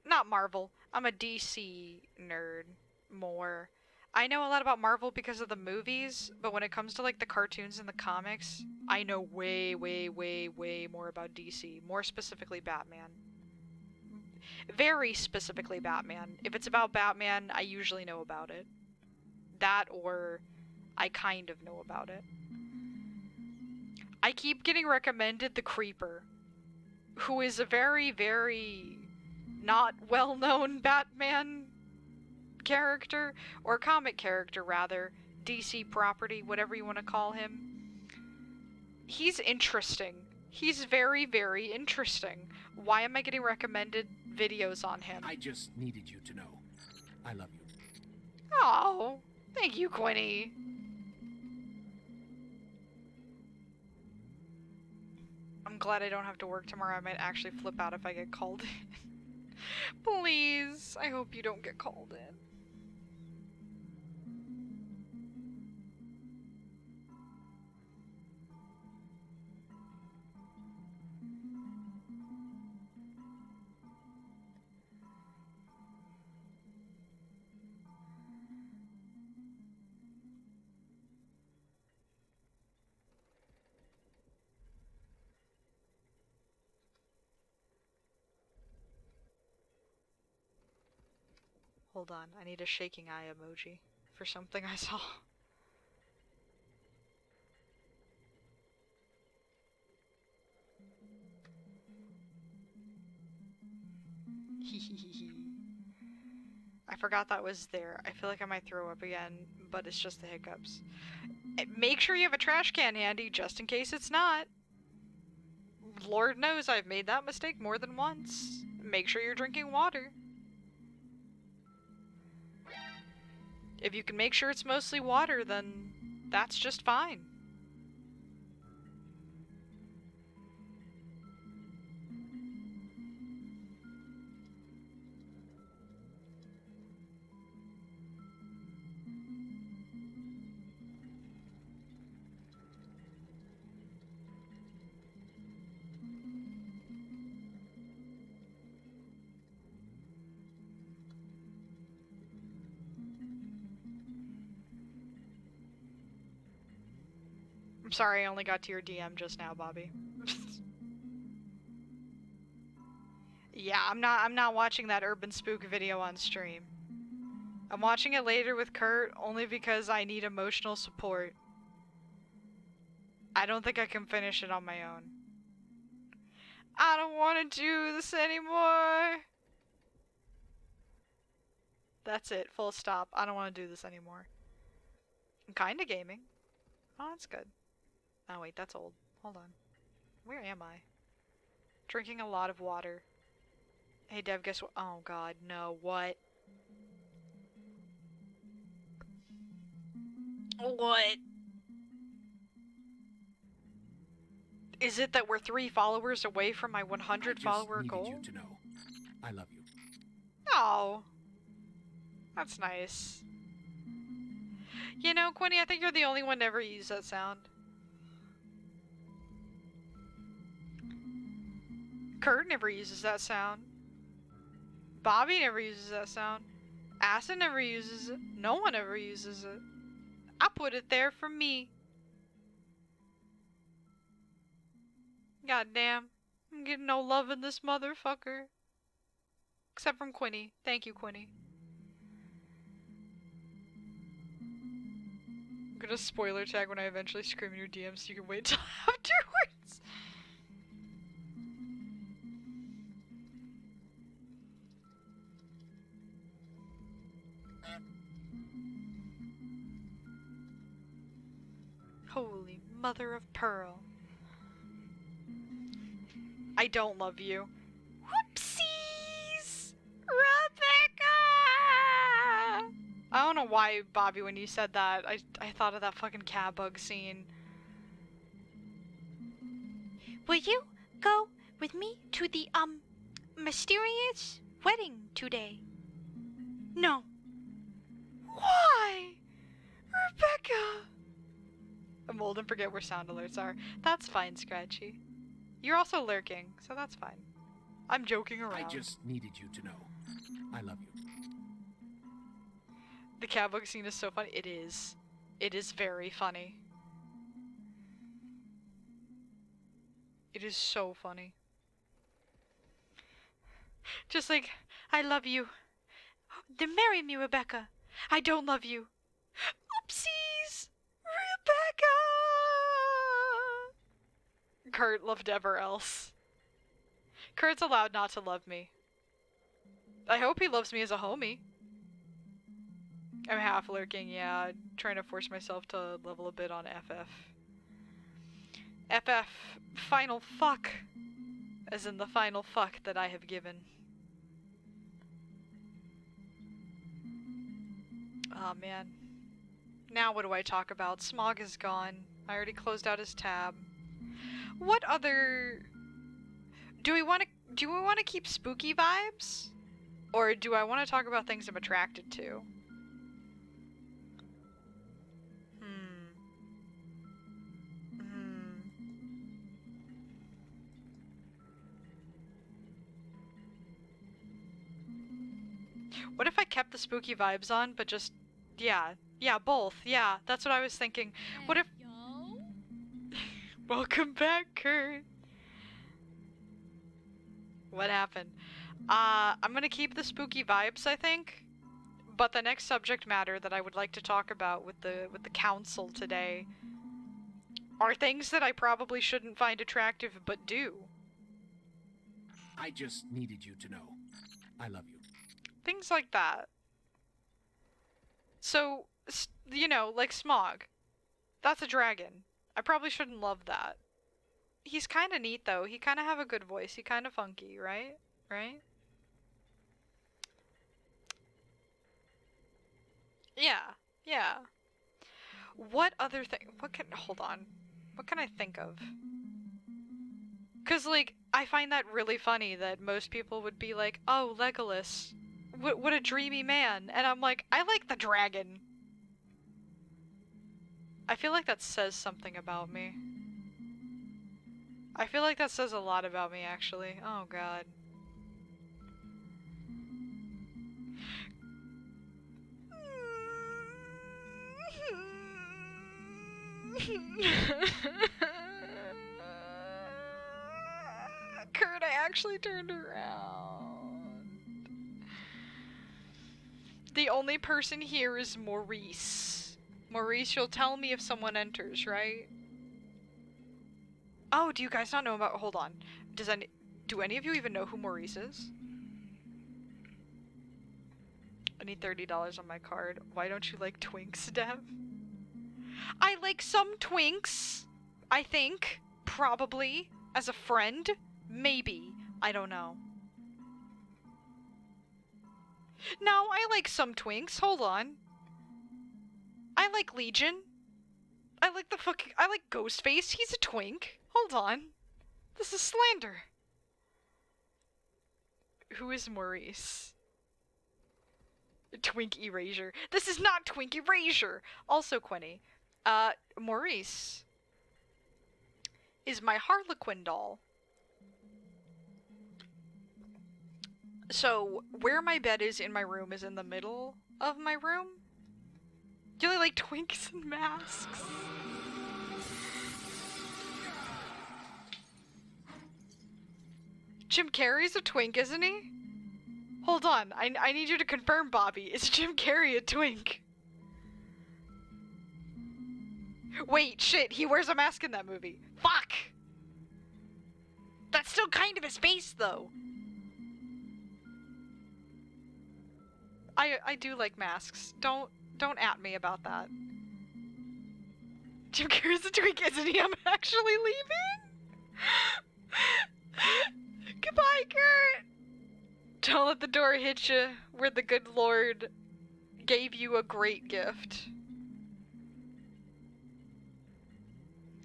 not Marvel. I'm a DC nerd more. I know a lot about Marvel because of the movies, but when it comes to, like, the cartoons and the comics, I know way, way, way, way more about DC. More specifically, Batman. Very specifically, Batman. If it's about Batman, I usually know about it. That or I kind of know about it. I keep getting recommended The Creeper, who is a very, very not well-known Batman character, or comic character rather, DC property, whatever you want to call him. He's interesting. He's very, very interesting. Why am I getting recommended videos on him? I just needed you to know. I love you. Oh, thank you, Quinny. I'm glad I don't have to work tomorrow. I might actually flip out if I get called in. Please, I hope you don't get called in. Hold on, I need a shaking eye emoji for something I saw. I forgot that was there. I feel like I might throw up again, but it's just the hiccups. Make sure you have a trash can handy, just in case it's not. Lord knows I've made that mistake more than once. Make sure you're drinking water. If you can make sure it's mostly water, then that's just fine. I'm sorry I only got to your DM just now, Bobby. Yeah, I'm not watching that Urban Spook video on stream. I'm watching it later with Kurt only because I need emotional support. I don't think I can finish it on my own. I don't want to do this anymore. That's it, full stop. I don't want to do this anymore. I'm kinda gaming. Oh, that's good. Oh wait, that's old. Hold on. Where am I? Drinking a lot of water. Hey Dev, guess what? Oh god, no, what? What? Is it that we're 3 followers away from my 100 follower goal? I just needed you to know. I love you. Oh. That's nice. You know, Quinny, I think you're the only one to ever use that sound. Kurt never uses that sound. Bobby never uses that sound. Asa never uses it. No one ever uses it. I put it there for me. Goddamn. I'm getting no love in this motherfucker. Except from Quinny. Thank you, Quinny. I'm gonna spoiler tag when I eventually scream in your DM so you can wait till afterwards. Holy mother of pearl. I don't love you. Whoopsies! Rebecca! I don't know why, Bobby, when you said that, I thought of that fucking cat bug scene. Will you go with me to the, mysterious wedding today? No. Why? Rebecca! I'm old and forget where sound alerts are. That's fine, Scratchy. You're also lurking, so that's fine. I'm joking around. I just needed you to know. I love you. The cat book scene is so funny. It is. It is very funny. It is so funny. Just like, I love you. Then marry me, Rebecca. I don't love you. Oopsies! Rebecca! Kurt loved ever else. Kurt's allowed not to love me. I hope he loves me as a homie. I'm half lurking, yeah. Trying to force myself to level a bit on FF. FF, final fuck. As in the final fuck that I have given. Oh man. Now what do I talk about? Smog is gone. I already closed out his tab. What other... Do we want to keep spooky vibes? Or do I want to talk about things I'm attracted to? What if I kept the spooky vibes on, but just... Yeah, both. Yeah, that's what I was thinking. What if... Welcome back, Kurt. What happened? I'm gonna keep the spooky vibes, I think. But the next subject matter that I would like to talk about with the council today are things that I probably shouldn't find attractive, but do. I just needed you to know. I love you. Things like that. So, you know, like Smog. That's a dragon. I probably shouldn't love that. He's kind of neat, though. He kind of have a good voice. He kind of funky, right? Right? Yeah. What other thing? Hold on. What can I think of? Because, like, I find that really funny that most people would be like, oh, Legolas. What a dreamy man. And I'm like, I like the dragon. I feel like that says something about me. I feel like that says a lot about me, actually. Oh, God. Kurt, I actually turned around. The only person here is Maurice. Maurice, you'll tell me if someone enters, right? Oh, do you guys not know about... Hold on. Do any of you even know who Maurice is? I need $30 on my card. Why don't you like twinks, Dev? I like some twinks. I think. Probably. As a friend. Maybe. I don't know. No, I like some twinks. Hold on. I like Legion. I like Ghostface. He's a twink. Hold on. This is slander. Who is Maurice? Twink Erasure. This is not Twink Erasure. Also, Quinny. Maurice is my Harlequin doll. So, where my bed is in my room is in the middle of my room. Do you like twinks and masks? Jim Carrey's a twink, isn't he? Hold on, I need you to confirm, Bobby. Is Jim Carrey a twink? Wait, shit, he wears a mask in that movie. Fuck! That's still kind of his face, though. I do like masks. Don't at me about that. Jim Carrey's a twink, isn't he? I'm actually leaving? Goodbye, Kurt! Don't let the door hit you where the good Lord gave you a great gift.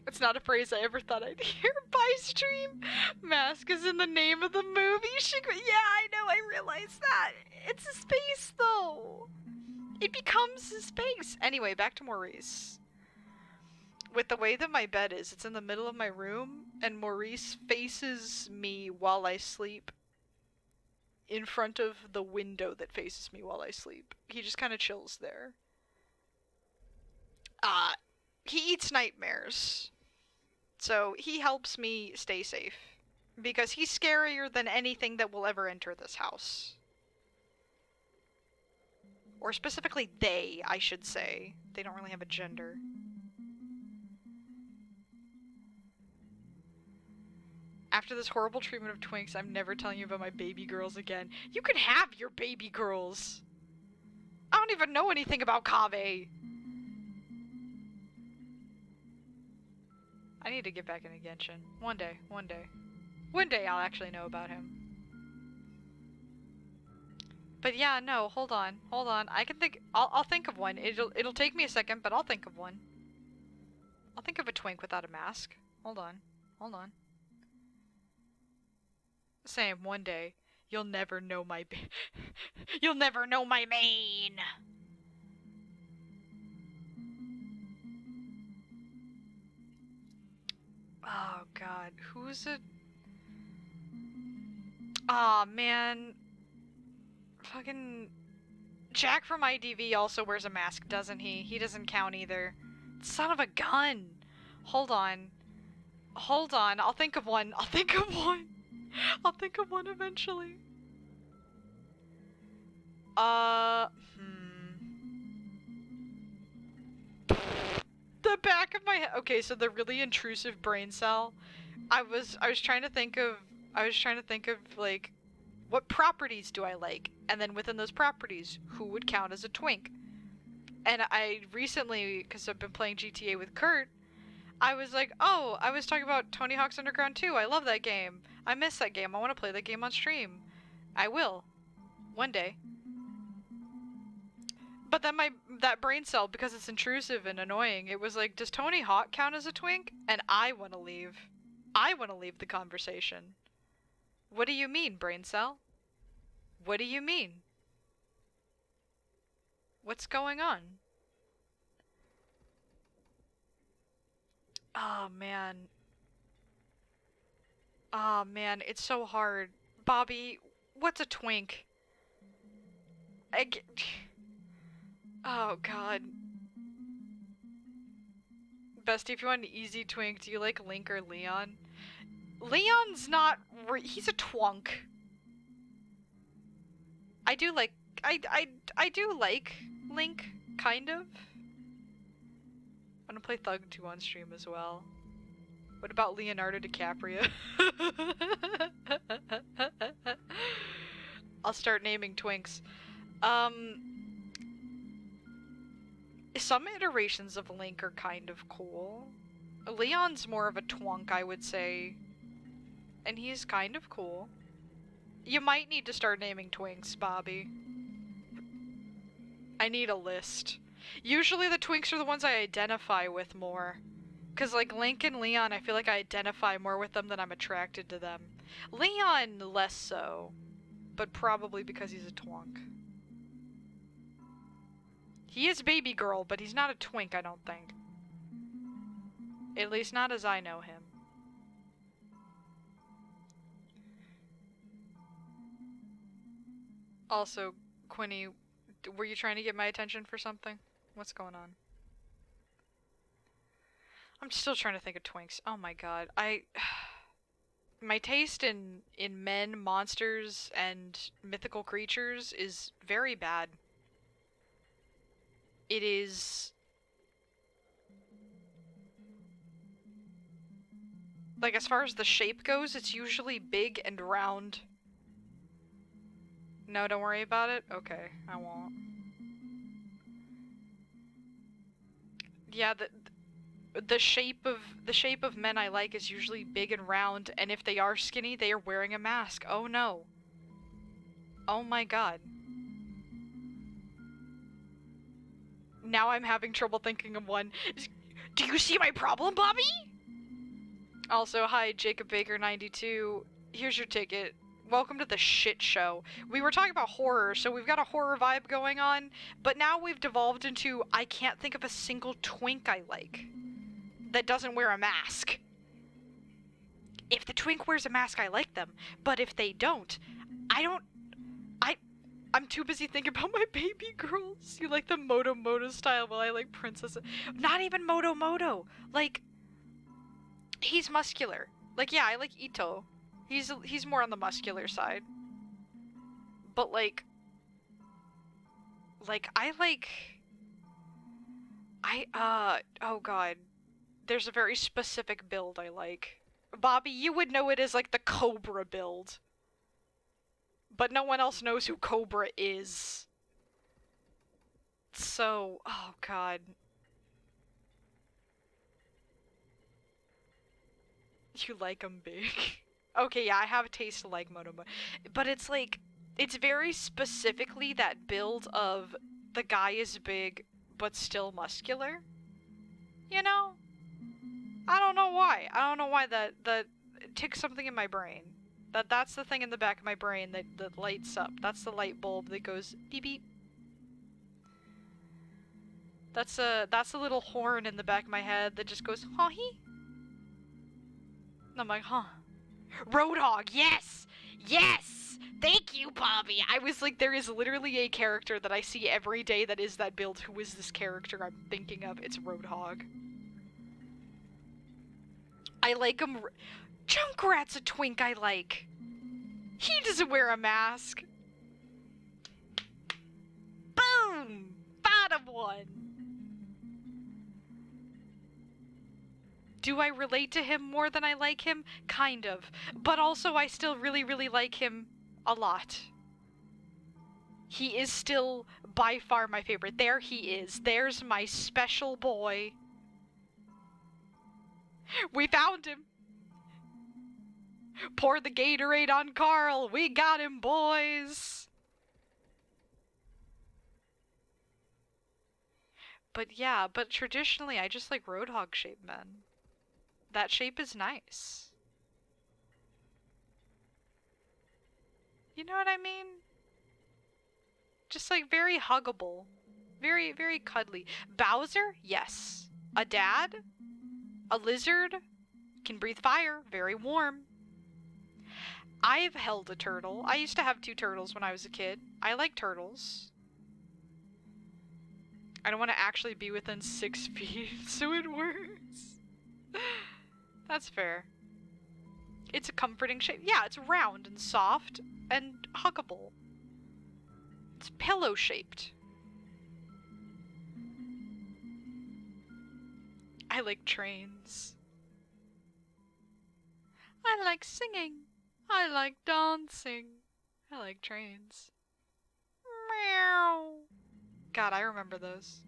It's not a phrase I ever thought I'd hear. Bye, stream. Mask is in the name of the movie. Yeah, I know, I realized that. It's a space, though. It becomes his space. Anyway, back to Maurice. With the way that my bed is, it's in the middle of my room, and Maurice faces me while I sleep in front of the window that faces me while I sleep. He just kind of chills there. He eats nightmares. So he helps me stay safe. Because he's scarier than anything that will ever enter this house. Or specifically they, I should say. They don't really have a gender. After this horrible treatment of twinks, I'm never telling you about my baby girls again. You can have your baby girls! I don't even know anything about Kaveh! I need to get back into Genshin. One day, one day. One day I'll actually know about him. But yeah, no, hold on. I can think, I'll think of one. It'll take me a second, but I'll think of one. I'll think of a twink without a mask. Hold on. Sam, one day, you'll never know my you'll never know my main! Oh god, who's it? Aw, man. Fucking... Jack from IDV also wears a mask, doesn't he? He doesn't count either. Son of a gun! Hold on, I'll think of one. I'll think of one eventually. The back of my head. Okay, so the really intrusive brain cell. I was trying to think of like, what properties do I like? And then within those properties, who would count as a twink? And I recently, because I've been playing GTA with Kurt, I was like, oh, I was talking about Tony Hawk's Underground 2. I love that game. I miss that game. I want to play that game on stream. I will. One day. But then that brain cell, because it's intrusive and annoying, it was like, does Tony Hawk count as a twink? And I want to leave. I want to leave the conversation. What do you mean, brain cell? What do you mean? What's going on? Oh, man. Oh, man, it's so hard. Bobby, what's a twink? Oh, God. Bestie, if you want an easy twink, do you like Link or Leon? Leon's not... he's a twunk. I do like... I do like Link, kind of. I'm gonna play Thug 2 on stream as well. What about Leonardo DiCaprio? I'll start naming twinks. Some iterations of Link are kind of cool. Leon's more of a twunk, I would say. And he's kind of cool. You might need to start naming twinks, Bobby. I need a list. Usually the twinks are the ones I identify with more. Because, like, Link and Leon, I feel like I identify more with them than I'm attracted to them. Leon, less so. But probably because he's a twunk. He is baby girl, but he's not a twink, I don't think. At least not as I know him. Also, Quinny, were you trying to get my attention for something? What's going on? I'm still trying to think of twinks. Oh my god. My taste in men, monsters, and mythical creatures is very bad. It is... like, as far as the shape goes, it's usually big and round. No, don't worry about it? Okay, I won't. Yeah, the shape of men I like is usually big and round, and if they are skinny, they are wearing a mask. Oh no. Oh my god. Now I'm having trouble thinking of one. Do you see my problem, Bobby? Also, hi, Jacob Baker 92. Here's your ticket. Welcome to the shit show. We were talking about horror, so we've got a horror vibe going on, but now we've devolved into I can't think of a single twink I like that doesn't wear a mask. If the twink wears a mask, I like them, but if they don't, I'm too busy thinking about my baby girls. You like the Moto Moto style, while I like Princess. Not even Moto Moto. Like, he's muscular. Like, yeah, I like Ito. He's more on the muscular side. But oh god. There's a very specific build I like. Bobby, you would know it as like the Cobra build. But no one else knows who Cobra is. So, oh god. You like them big. Okay, yeah, I have a taste to like Motomo. But it's like, it's very specifically that build of the guy is big, but still muscular. You know? I don't know why. I don't know why that it ticks something in my brain. That's the thing in the back of my brain that lights up. That's the light bulb that goes beep beep. That's a little horn in the back of my head that just goes huh-hee. And I'm like, huh. Roadhog, yes! Yes! Thank you, Bobby! I was like, there is literally a character that I see every day that is that build. Who is this character I'm thinking of? It's Roadhog. I like him. Junkrat's a twink I like. He doesn't wear a mask. Boom! Bottom one. Do I relate to him more than I like him? Kind of. But also I still really, really like him a lot. He is still by far my favorite. There he is. There's my special boy. We found him. Pour the Gatorade on Carl. We got him, boys. But yeah, but traditionally I just like Roadhog shaped men. That shape is nice. You know what I mean? Just like very huggable. Very, very cuddly. Bowser? Yes. A dad? A lizard? Can breathe fire. Very warm. I've held a turtle. I used to have 2 turtles when I was a kid. I like turtles. I don't want to actually be within 6 feet, so it works. That's fair. It's a comforting shape. Yeah, it's round and soft and huggable. It's pillow-shaped. I like trains. I like singing. I like dancing. I like trains. Meow. God, I remember those.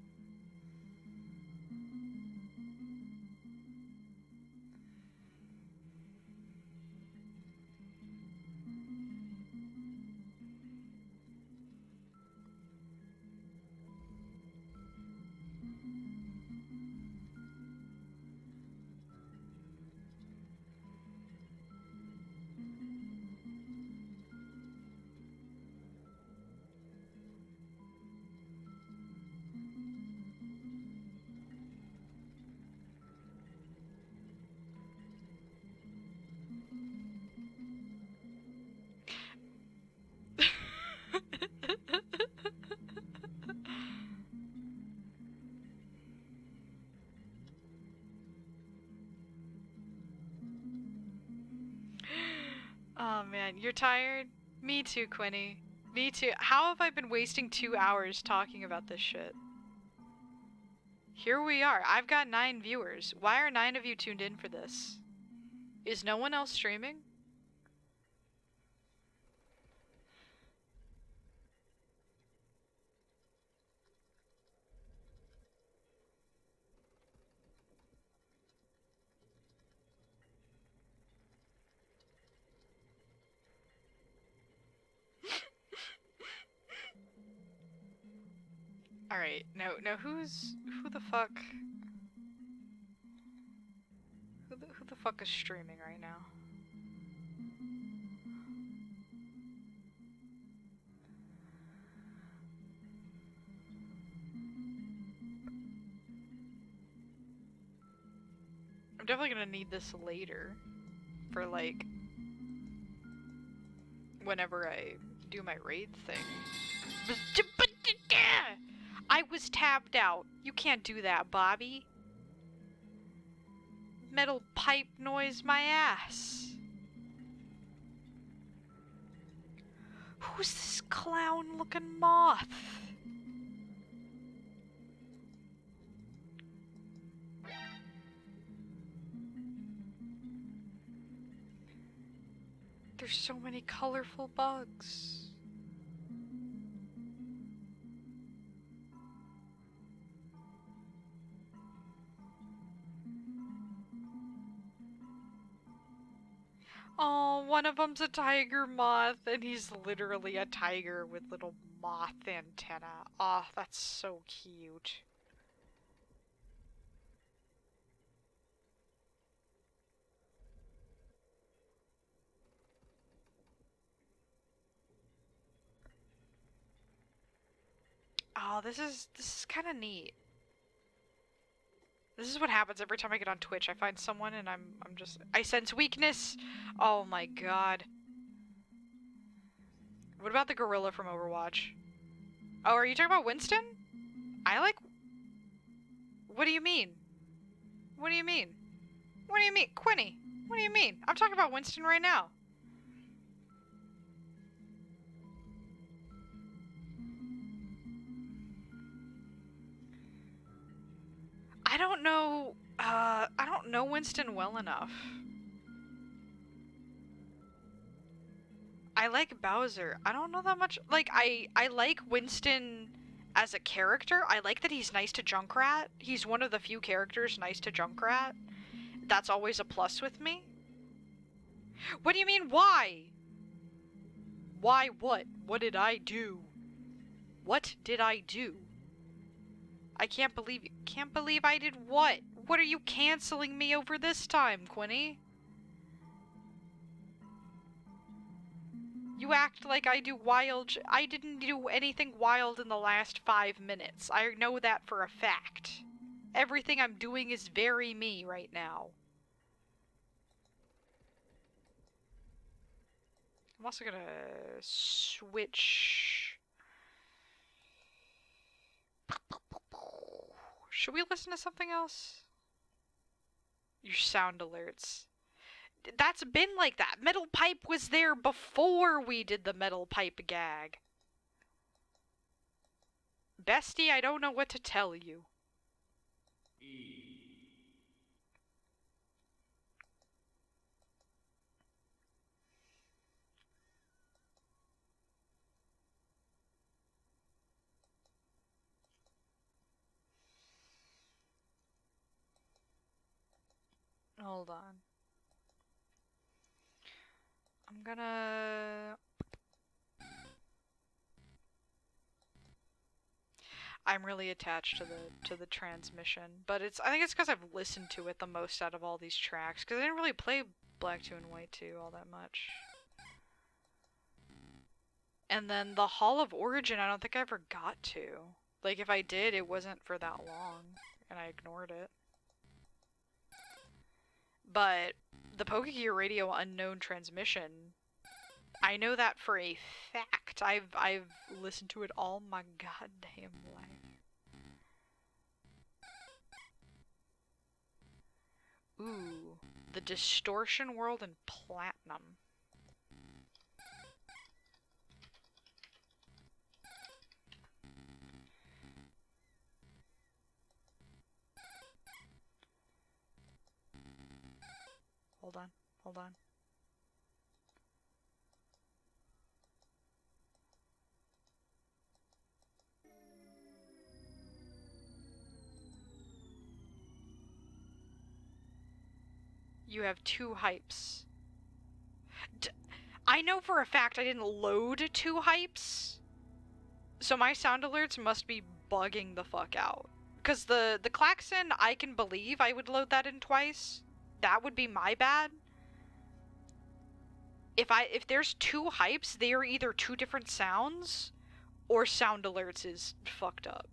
Oh man, you're tired? Me too, Quinny. Me too. How have I been wasting 2 hours talking about this shit? Here we are. I've got 9 viewers. Why are 9 of you tuned in for this? Is no one else streaming? Alright, now who the fuck? Who the fuck is streaming right now? I'm definitely gonna need this later for, like, whenever I do my raid thing. But I was tabbed out. You can't do that, Bobby. Metal pipe noise my ass. Who's this clown-looking moth? There's so many colorful bugs. Oh, one of them's a tiger moth, and he's literally a tiger with little moth antenna. Oh, that's so cute. Oh, this is kind of neat. This is what happens every time I get on Twitch. I find someone and I sense weakness. Oh my god. What about the gorilla from Overwatch? Oh, are you talking about Winston? What do you mean? What do you mean? What do you mean? Quinny, what do you mean? I'm talking about Winston right now. I don't know Winston well enough. I like Bowser. I don't know that much. Like, I like Winston as a character. I like that he's nice to Junkrat. He's one of the few characters nice to Junkrat. That's always a plus with me. What do you mean, why? Why what? What did I do? What did I do? I can't believe I did what? What are you canceling me over this time, Quinny? You act like I do wild I didn't do anything wild in the last 5 minutes. I know that for a fact. Everything I'm doing is very me right now. I'm also gonna switch. Should we listen to something else? Your sound alerts. That's been like that. Metal pipe was there before we did the metal pipe gag. Bestie, I don't know what to tell you. Hold on. I'm gonna... I'm really attached to the transmission, but I think it's because I've listened to it the most out of all these tracks, because I didn't really play Black 2 and White 2 all that much. And then the Hall of Origin, I don't think I ever got to. Like, if I did, it wasn't for that long, and I ignored it. But the Pokegear Radio Unknown Transmission, I know that for a fact. I've listened to it all my goddamn life. Ooh, the Distortion World and Platinum. Hold on, hold on. You have 2 hypes. I know for a fact I didn't load 2 hypes. So my sound alerts must be bugging the fuck out. Because the klaxon, I can believe I would load that in twice. That would be my bad. If there's 2 hypes, they are either 2 different sounds, or sound alerts is fucked up.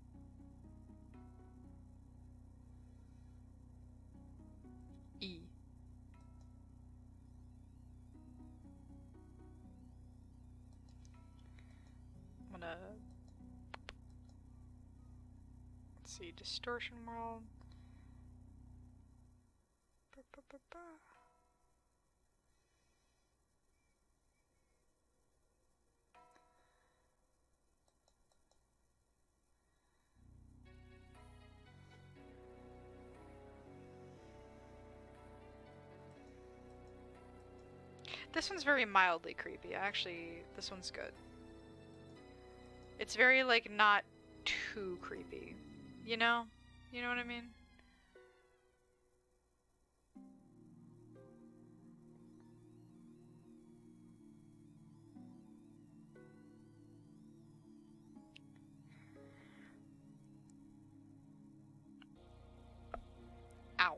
Let's see, distortion world. This one's very mildly creepy. Actually, this one's good. It's very, like, not too creepy. You know? You know what I mean? Ow.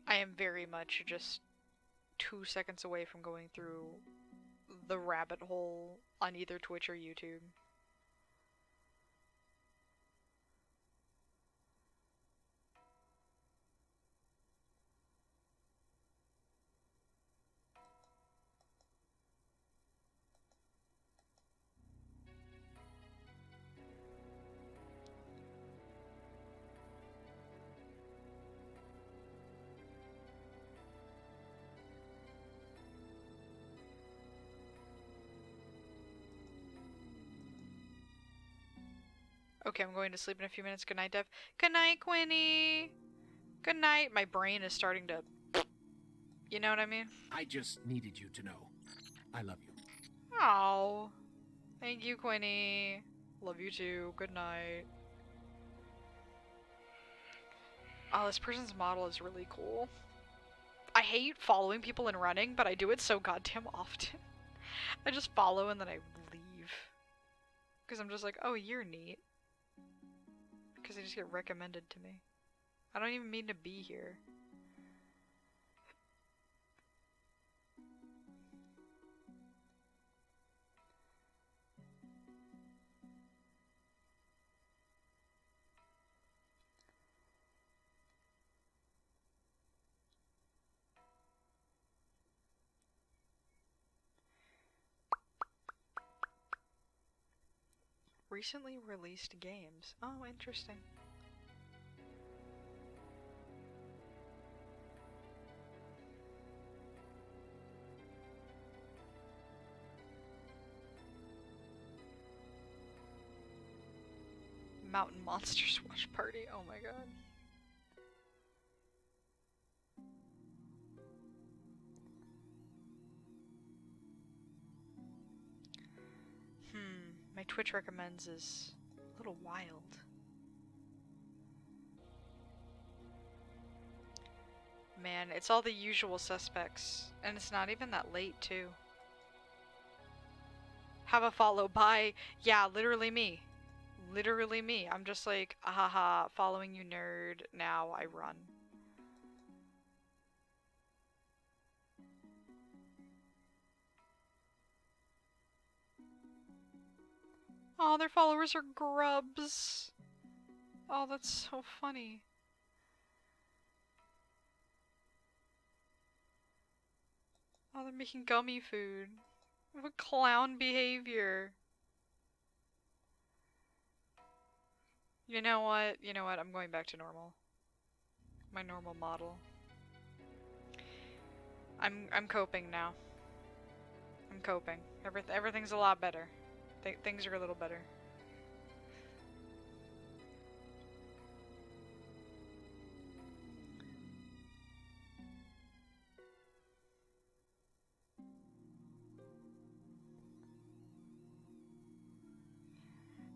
I am very much just 2 seconds away from going through the rabbit hole on either Twitch or YouTube. Okay, I'm going to sleep in a few minutes. Good night, Dev. Good night, Quinny! Good night. My brain is starting to... You know what I mean? I just needed you to know. I love you. Oh, thank you, Quinny. Love you too. Good night. Oh, this person's model is really cool. I hate following people and running, but I do it so goddamn often. I just follow and then I leave. Because I'm just like, oh, you're neat. Because they just get recommended to me. I don't even mean to be here. Recently released games. Oh, interesting. Mountain Monsters Watch Party. Oh my god. My Twitch recommends is a little wild. Man, it's all the usual suspects. And it's not even that late, too. Have a follow. Bye. Yeah, literally me. Literally me. I'm just like, ahaha, following you, nerd. Now I run. Oh, their followers are grubs. Oh, that's so funny. Oh, they're making gummy food. What clown behavior. You know what? You know what? I'm going back to normal. My normal model. I'm coping now. I'm coping. Everything's a lot better. Things are a little better.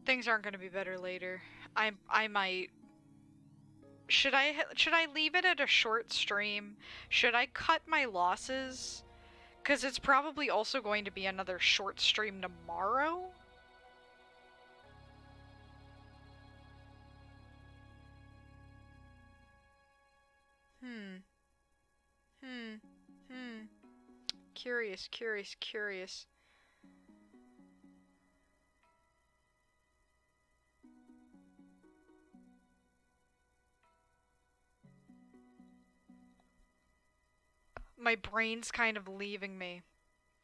Things aren't going to be better later. I might. Should I leave it at a short stream? Should I cut my losses? Because it's probably also going to be another short stream tomorrow. Curious, curious, curious. My brain's kind of leaving me.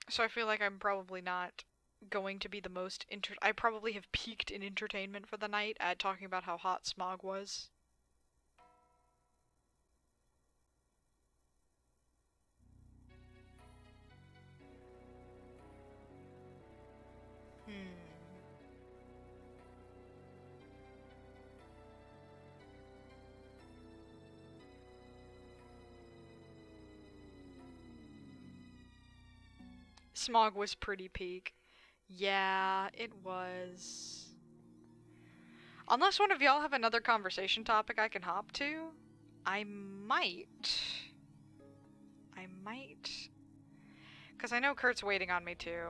So I feel like I'm probably not going to be the most I probably have peaked in entertainment for the night at talking about how hot Smog was. Smog was pretty peak. Yeah, it was. Unless one of y'all have another conversation topic I can hop to, I might. Because I know Kurt's waiting on me too.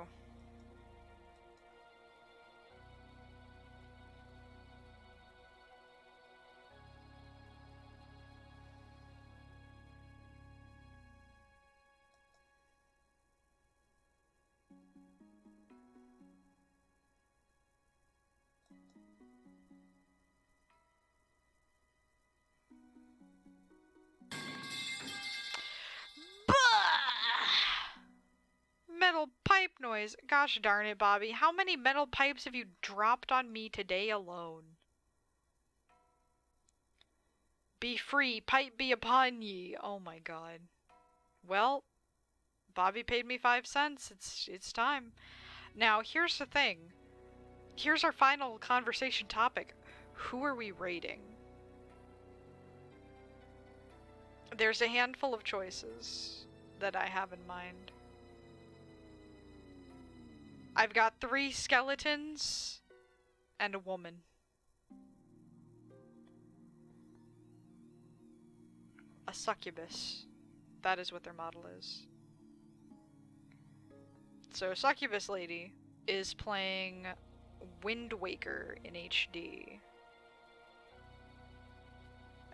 Metal pipe noise. Gosh darn it, Bobby. How many metal pipes have you dropped on me today alone? Be free, pipe be upon ye. Oh my god. Well, Bobby paid me 5 cents. It's time. Now, here's the thing. Here's our final conversation topic. Who are we rating? There's a handful of choices that I have in mind. I've got 3 skeletons and a woman. A succubus. That is what their model is. So, succubus lady is playing Wind Waker in HD.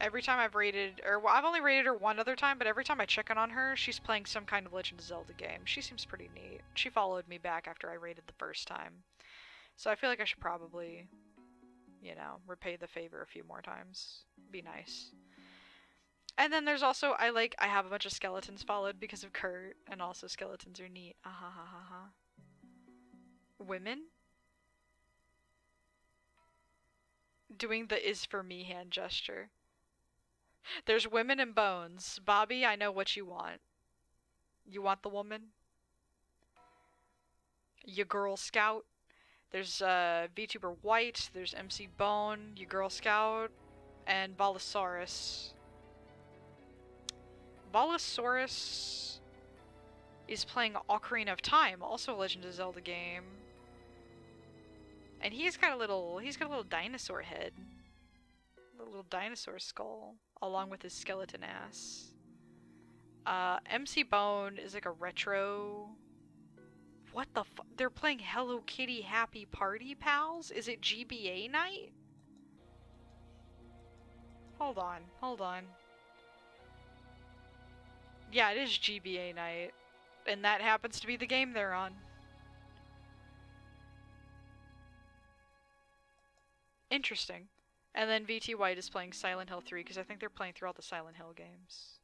Every time I've rated, or well, I've only rated her one other time, but every time I check in on her, she's playing some kind of Legend of Zelda game. She seems pretty neat. She followed me back after I rated the first time. So I feel like I should probably, you know, repay the favor a few more times. Be nice. And then there's also, I have a bunch of skeletons followed because of Kurt, and also skeletons are neat. Women? Doing the is for me hand gesture. There's women and bones. Bobby, I know what you want. You want the woman? You Girl Scout. There's VTuber White, there's MC Bone, you Girl Scout, and Bolosaurus. Bolosaurus is playing Ocarina of Time, also a Legend of Zelda game. And he's got a little dinosaur head. A little dinosaur skull, along with his skeleton ass. MC Bone is like a retro... What the fu- They're playing Hello Kitty Happy Party Pals? Is it GBA night? Hold on. Yeah, it is GBA night. And that happens to be the game they're on. Interesting. And then VT White is playing Silent Hill 3, because I think they're playing through all the Silent Hill games.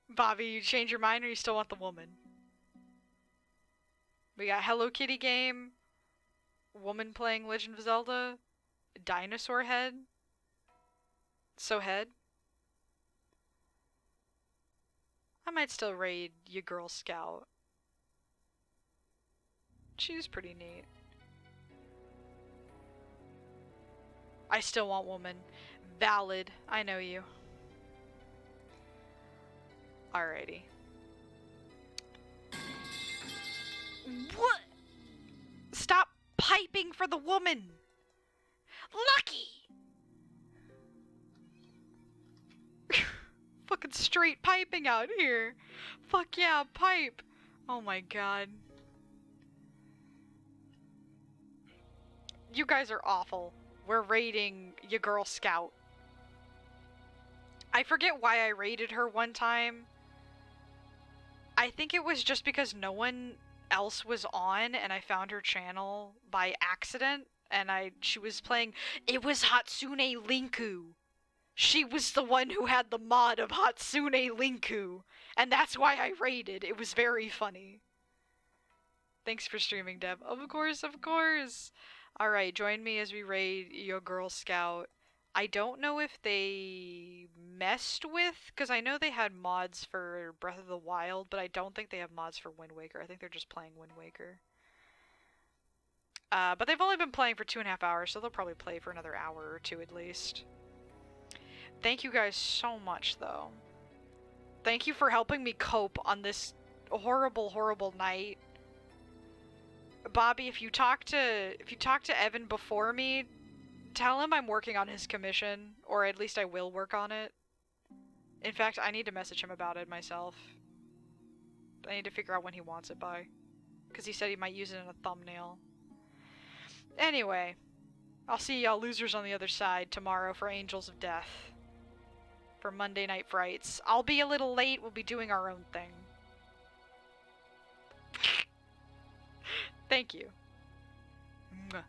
Bobby, you change your mind or you still want the woman? We got Hello Kitty game, woman playing Legend of Zelda, dinosaur head. So head. I might still raid you Girl Scout. She's pretty neat. I still want woman. Valid. I know you. Alrighty. What? Stop piping for the woman! Lucky! Fucking straight piping out here. Fuck yeah, pipe. Oh my god. You guys are awful. We're raiding your Girl Scout. I forget why I raided her one time. I think it was just because no one else was on and I found her channel by accident and she was playing. It was Hatsune Linku. She was the one who had the mod of Hatsune Linku, and that's why I raided. It was very funny. Thanks for streaming, Deb. Of course, of course. Alright, join me as we raid your Girl Scout. I don't know if they messed with, because I know they had mods for Breath of the Wild, but I don't think they have mods for Wind Waker. I think they're just playing Wind Waker. But they've only been playing for 2.5 hours, so they'll probably play for another hour or two at least. Thank you guys so much, though. Thank you for helping me cope on this horrible, horrible night. Bobby, if you talk to Evan before me, tell him I'm working on his commission, or at least I will work on it. In fact, I need to message him about it myself. I need to figure out when he wants it by, because he said he might use it in a thumbnail. Anyway, I'll see y'all losers on the other side tomorrow for Angels of Death. For Monday Night Frights. I'll be a little late, we'll be doing our own thing. Thank you. Mwah.